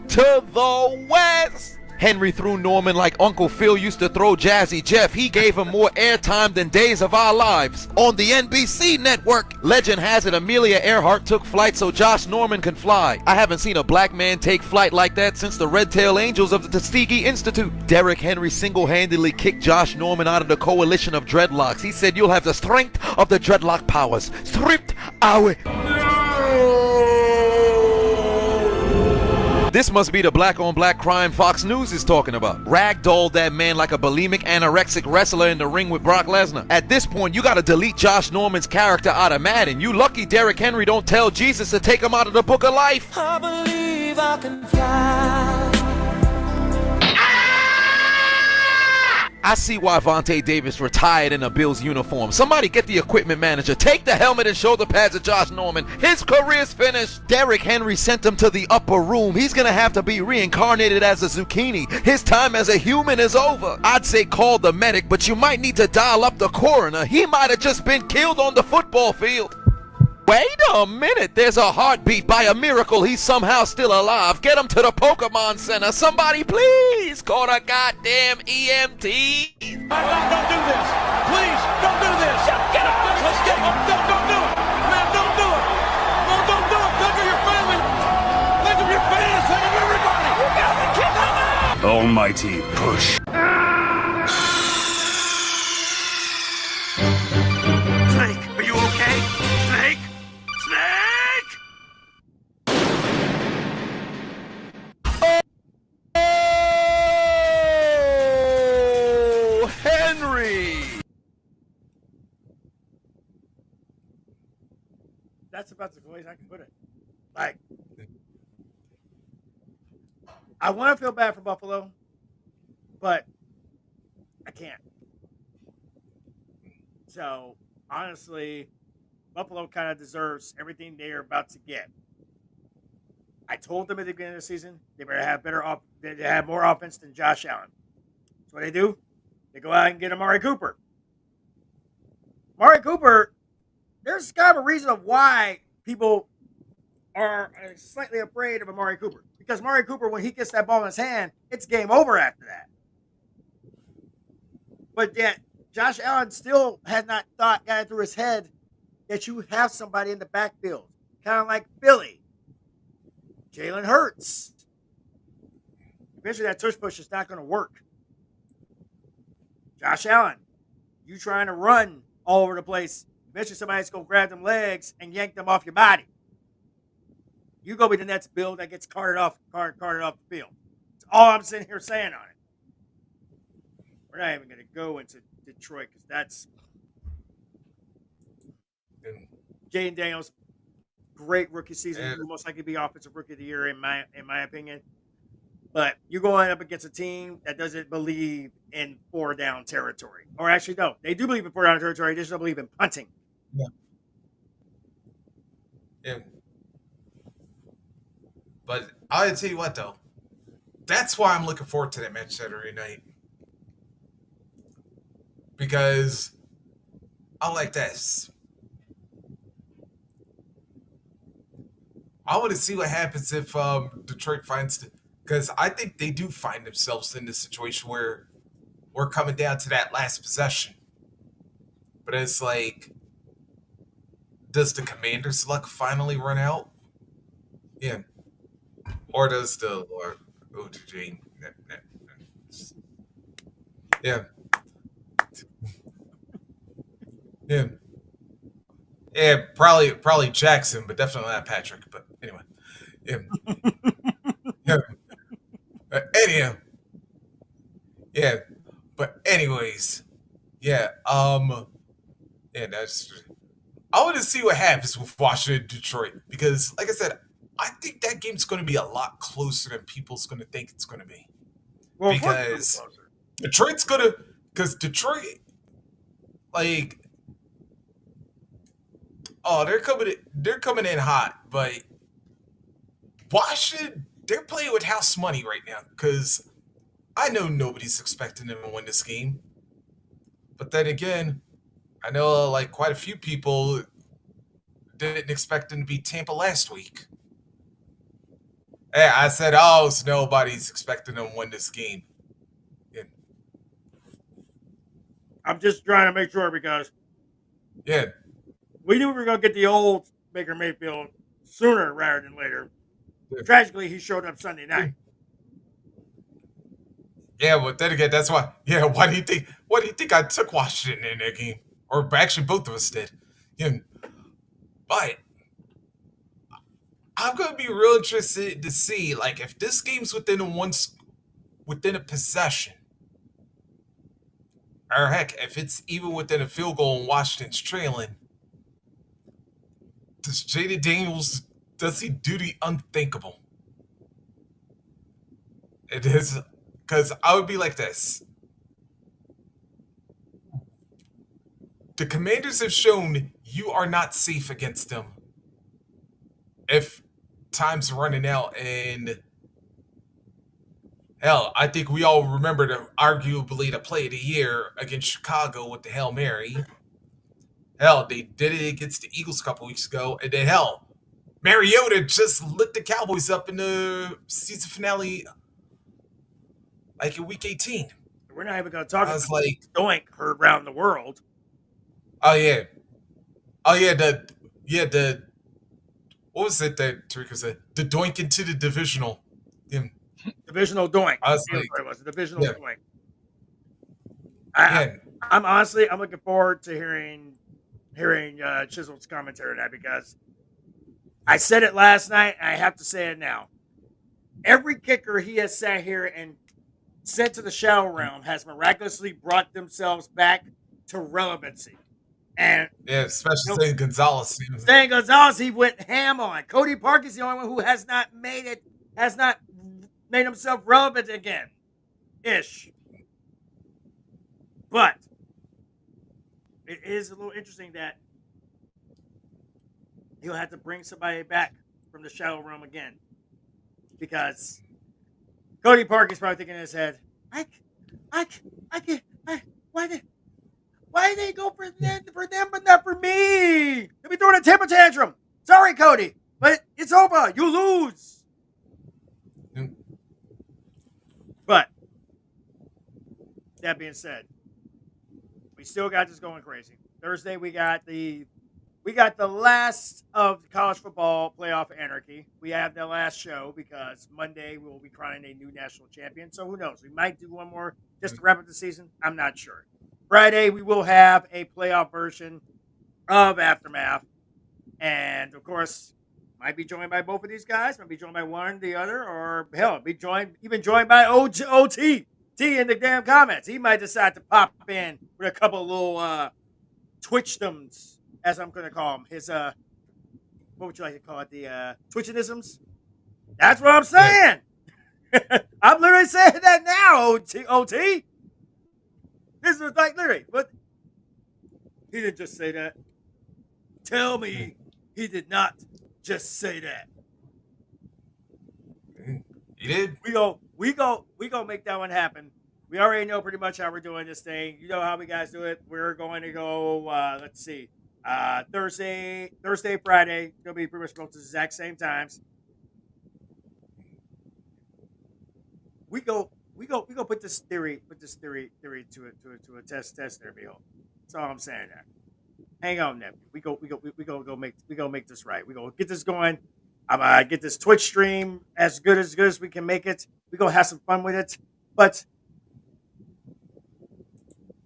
to the west. Henry threw Norman like Uncle Phil used to throw Jazzy Jeff. He gave him more airtime than Days of Our Lives on the NBC network. Legend has it Amelia Earhart took flight so Josh Norman can fly. I haven't seen a black man take flight like that since the Red Tail Angels of the Tuskegee Institute. Derrick Henry single-handedly kicked Josh Norman out of the coalition of dreadlocks. He said, "You'll have the strength of the dreadlock powers stripped away." This must be the black-on-black crime Fox News is talking about. Ragdolled that man like a bulimic, anorexic wrestler in the ring with Brock Lesnar. At this point, you gotta delete Josh Norman's character out of Madden. You lucky Derrick Henry don't tell Jesus to take him out of the book of life. I believe I can fly. I see why Vontae Davis retired in a Bills uniform. Somebody get the equipment manager. Take the helmet and shoulder pads of Josh Norman. His career's finished. Derrick Henry sent him to the upper room. He's gonna have to be reincarnated as a zucchini. His time as a human is over. I'd say call the medic, but you might need to dial up the coroner. He might have just been killed on the football field. Wait a minute, there's a heartbeat. By a miracle, he's somehow still alive. Get him to the Pokemon Center. Somebody please call a goddamn EMT. Don't do this. Please, don't do this. Get him. Let's get him. Don't do it. Man, don't do it. No, don't do it. Think of your family. Think of your fans. Think of everybody. You gotta kick him out. Almighty push. Snake, are you okay? Snake? Snake! Oh, Henry! That's about the way I can put it. Like, I want to feel bad for Buffalo, but I can't. So, honestly, Buffalo kind of deserves everything they're about to get. I told them at the beginning of the season they better have they have more offense than Josh Allen. So what they do? They go out and get Amari Cooper. Amari Cooper, there's kind of a reason of why people are slightly afraid of Amari Cooper. Because Amari Cooper, when he gets that ball in his hand, it's game over after that. But yet, Josh Allen still has not got it through his head that you have somebody in the backfield, kind of like Philly. Jalen Hurts. Eventually, that tush push is not going to work. Josh Allen, you trying to run all over the place. Eventually, somebody's going to grab them legs and yank them off your body. You go be the next build that gets carted off the field. That's all I'm sitting here saying on it. We're not even going to go into Detroit because that's Jaden Daniels, great rookie season. He will most likely be offensive rookie of the year in my opinion. But you're going up against a team that doesn't believe in 4-down territory. Or actually, no, they do believe in 4-down territory. They just don't believe in punting. Yeah. Yeah. But I'll tell you what, though. That's why I'm looking forward to that match Saturday night. Because I like this. I want to see what happens if Detroit finds... Because I think they do find themselves in this situation where we're coming down to that last possession. But it's like, does the Commanders' luck finally run out? Yeah. Or does the Lord OJ? Yeah. Yeah. Yeah, probably Jackson, but definitely not Patrick. But anyway. Yeah. Yeah. Anyhow. Yeah. But anyways. Yeah. Yeah, that's... I want to see what happens with Washington and Detroit because, like I said, I think that game's going to be a lot closer than people's going to think it's going to be. Well, because Detroit's going to... Because Detroit, like... Oh, they're coming in hot, but Washington, they're playing with house money right now because I know nobody's expecting them to win this game. But then again, I know like quite a few people didn't expect them to beat Tampa last week. Hey, I said, oh, so nobody's expecting them to win this game. Yeah. I'm just trying to make sure because Yeah. we knew we were going to get the old Baker Mayfield sooner rather than later. Yeah. Tragically, he showed up Sunday night. Yeah, but then again, that's why. Yeah, why do you think I took Washington in that game? Or actually, both of us did. Yeah. But I'm gonna be real interested to see, like, if this game's within a possession, or heck, if it's even within a field goal and Washington's trailing. Does Jaden Daniels, does he do the unthinkable? It is, because I would be like this. The Commanders have shown you are not safe against them. If time's running out, and hell, I think we all remember arguably the play of the year against Chicago with the Hail Mary. Hell, they did it against the Eagles a couple weeks ago, and then hell, Mariota just lit the Cowboys up in the season finale, like in Week 18. We're not even going to talk about like Doink heard around the world. Oh yeah, the what was it that Tariq said? The Doink into the divisional. Yeah. Divisional Doink. I was like, it was a divisional Doink. I'm honestly, I'm looking forward to hearing Chisel's commentary on that because I said it last night and I have to say it now. Every kicker he has sat here and sent to the shadow realm has miraculously brought themselves back to relevancy. And yeah, especially Zane Gonzalez. Zane Gonzalez, he went ham on. Cody Parker's the only one who has not made himself relevant again. Ish. But it is a little interesting that he'll have to bring somebody back from the shadow realm again. Because Cody Parker's probably thinking in his head, why did they go for them but not for me? They'll be throwing a temper tantrum. Sorry, Cody, but it's over. You lose. But that being said, we still got this going crazy. Thursday we got the we got the last of the college football playoff anarchy. We have the last show because Monday we will be crowning a new national champion. So who knows? We might do one more just to wrap up the season. I'm not sure. Friday we will have a playoff version of Aftermath, and of course, might be joined by both of these guys. Might be joined by one, the other, or hell, be joined by OT in the damn comments. He might decide to pop in with a couple of little twitchdoms, as I'm going to call them. His what would you like to call it? The twitchinisms. That's what I'm saying. I'm literally saying that now, OT. This is like literally, but he didn't just say that. Tell me he did not just say that. He did. We go make that one happen. We already know pretty much how we're doing this thing. You know how we guys do it. We're going to go. Let's see. Thursday, Friday. It's gonna be pretty much both the exact same times. We go put this theory to a test there, behold. That's all I'm saying there. Hang on, nephew. We go make this right. We go get this going. I'm gonna get this Twitch stream as good as we can make it. We gonna have some fun with it. But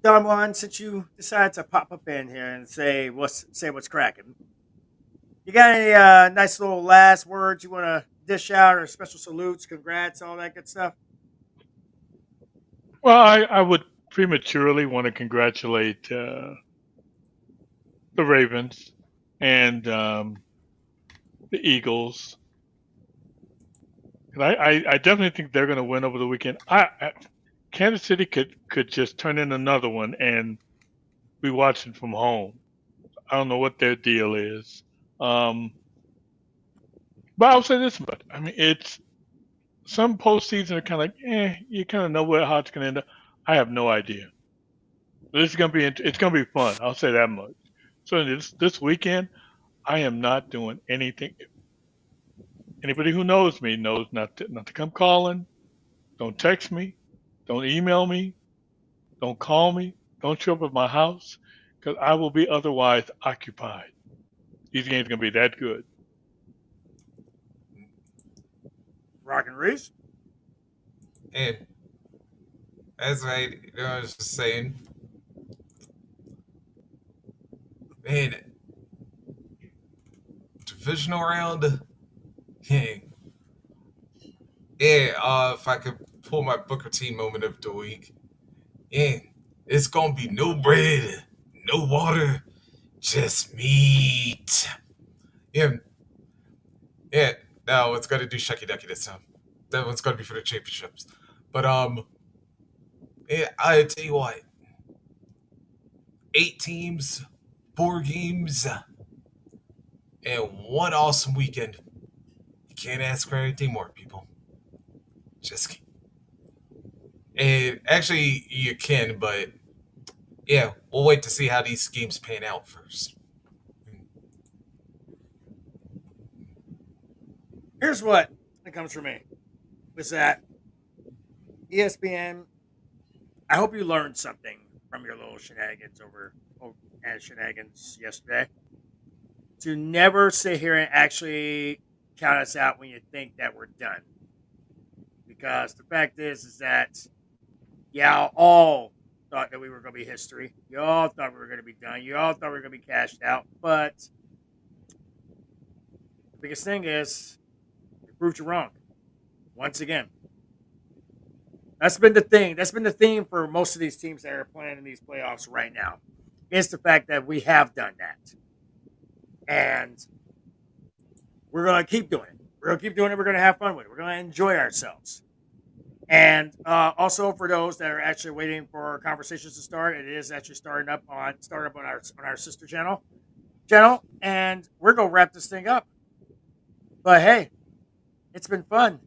Don Juan, since you decided to pop up in here and say what's cracking, you got any nice little last words you want to dish out, or special salutes, congrats, all that good stuff? Well, I would prematurely want to congratulate the Ravens and the Eagles. And I definitely think they're going to win over the weekend. Kansas City could just turn in another one and be watching from home. I don't know what their deal is. But I'll say this much. I mean, it's some postseason are kind of like, you kind of know how it's going to end up. I have no idea. It's going to be fun. I'll say that much. So this weekend, I am not doing anything. Anybody who knows me knows not to come calling. Don't text me. Don't email me. Don't call me. Don't show up at my house, because I will be otherwise occupied. These games are going to be that good. Rockin' Reese? And as I was just saying, man, divisional round. If I could pull my Booker T moment of the week, it's gonna be no bread, no water, just meat. Yeah. No, it's gonna do Shucky Ducky this time. That one's gonna be for the championships. But I tell you what, 8 teams, 4 games, and one awesome weekend. You can't ask for anything more, people. Just kidding. And actually, you can, but yeah, we'll wait to see how these games pan out first. Here's what comes from me. Was that ESPN? I hope you learned something from your little shenanigans over at shenanigans yesterday. To never sit here and actually count us out when you think that we're done. Because the fact is that y'all all thought that we were going to be history. You all thought we were going to be done. You all thought we were going to be cashed out. But the biggest thing is, it proved you wrong. Once again. That's been the thing. That's been the theme for most of these teams that are playing in these playoffs right now. It's the fact that we have done that. And we're going to keep doing it. We're going to keep doing it. We're going to have fun with it. We're going to enjoy ourselves. And also for those that are actually waiting for conversations to start, it is actually starting up on our sister channel, and we're gonna wrap this thing up. But hey, it's been fun.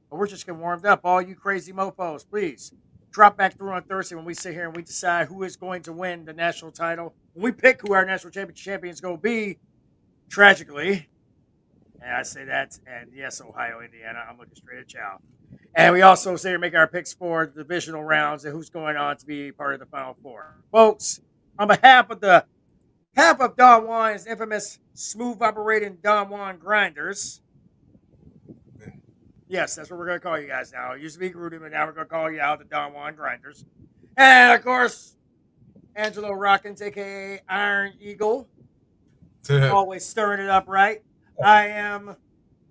But we're just getting warmed up. All you crazy mofos, please drop back through on Thursday when we sit here and we decide who is going to win the national title. When we pick who our national champion is going to be, tragically, and I say that, and yes, Ohio, Indiana, I'm looking straight at y'all. And we also say to make our picks for the divisional rounds and who's going on to be part of the Final Four. Folks, on behalf of the half of Don Juan's infamous smooth operating Don Juan grinders. Yes, that's what we're going to call you guys now. It used to be Gruden, but now we're going to call you out the Don Juan grinders. And, of course, Angelo Rockins, a.k.a. Iron Eagle. Always stirring it up, right? I am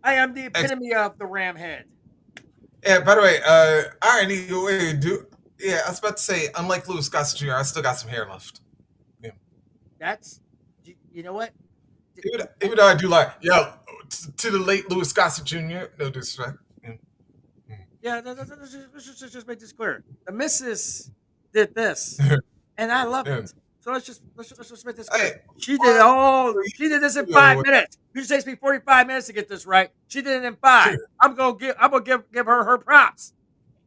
the epitome of the ram head. Yeah, by the way, Iron Eagle, I was about to say, unlike Louis Gossett Jr., I still got some hair left. Yeah. That's, you know what? Even though I do like, to the late Louis Gossett Jr., no disrespect. Yeah, let's just make this clear. The missus did this, and I love it. So let's just make this clear. She did this in 5 minutes. Usually takes me 45 minutes to get this right. She did it in 5. I'm gonna give her props.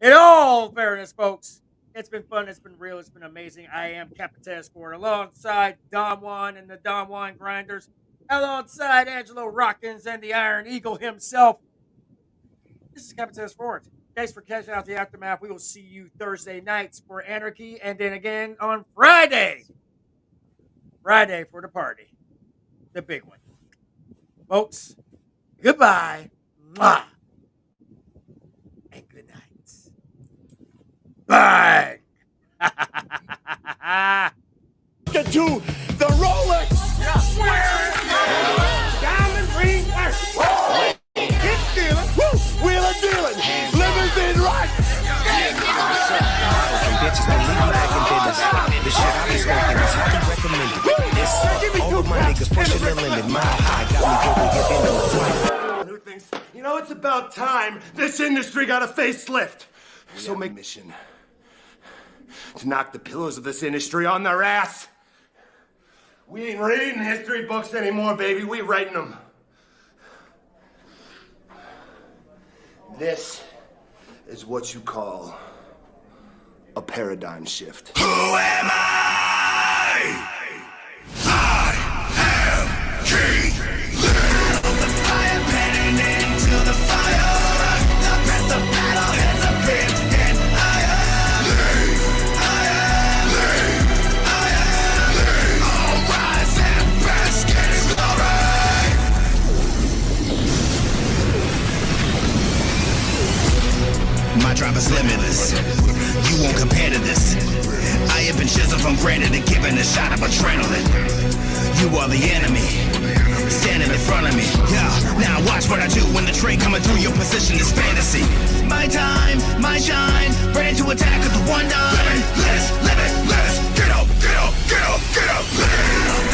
In all fairness, folks, it's been fun. It's been real. It's been amazing. I am Captain Taz Ford alongside Don Juan and the Don Juan Grinders, alongside Angelo Rockins and the Iron Eagle himself. This is Captain Taz Ford. Thanks for catching out the aftermath. We will see you Thursday nights for Anarchy, and then again on Friday. Friday for the party. The big one. Folks, goodbye. Mwah. And good night. Bye. Get to the Rolex. Diamond ring. Get stealing. Wheeler dealing. Limousine right. Bitches don't leave my business. The shit I be smoking is highly recommended. It's all of my niggas pushing the limit. Mile high got me going to get in the flight. You know, it's about time this industry got a facelift. So make mission to knock the pillars of this industry on their ass. We ain't reading history books anymore, baby. We writing them. This is what you call a paradigm shift. Who am I? I am King. The fire panning into the fire. The best of battle has appeared and I am. All rise and bask in glory. My drive is limitless. You won't compare to this. I have been chiseled from granite and given a shot of adrenaline. You are the enemy, standing in front of me. Yeah, now watch what I do when the train coming through your position is fantasy. My time, my shine, ready to attack with the 1-9. Let's live it, let's get up, get up, get up, get up.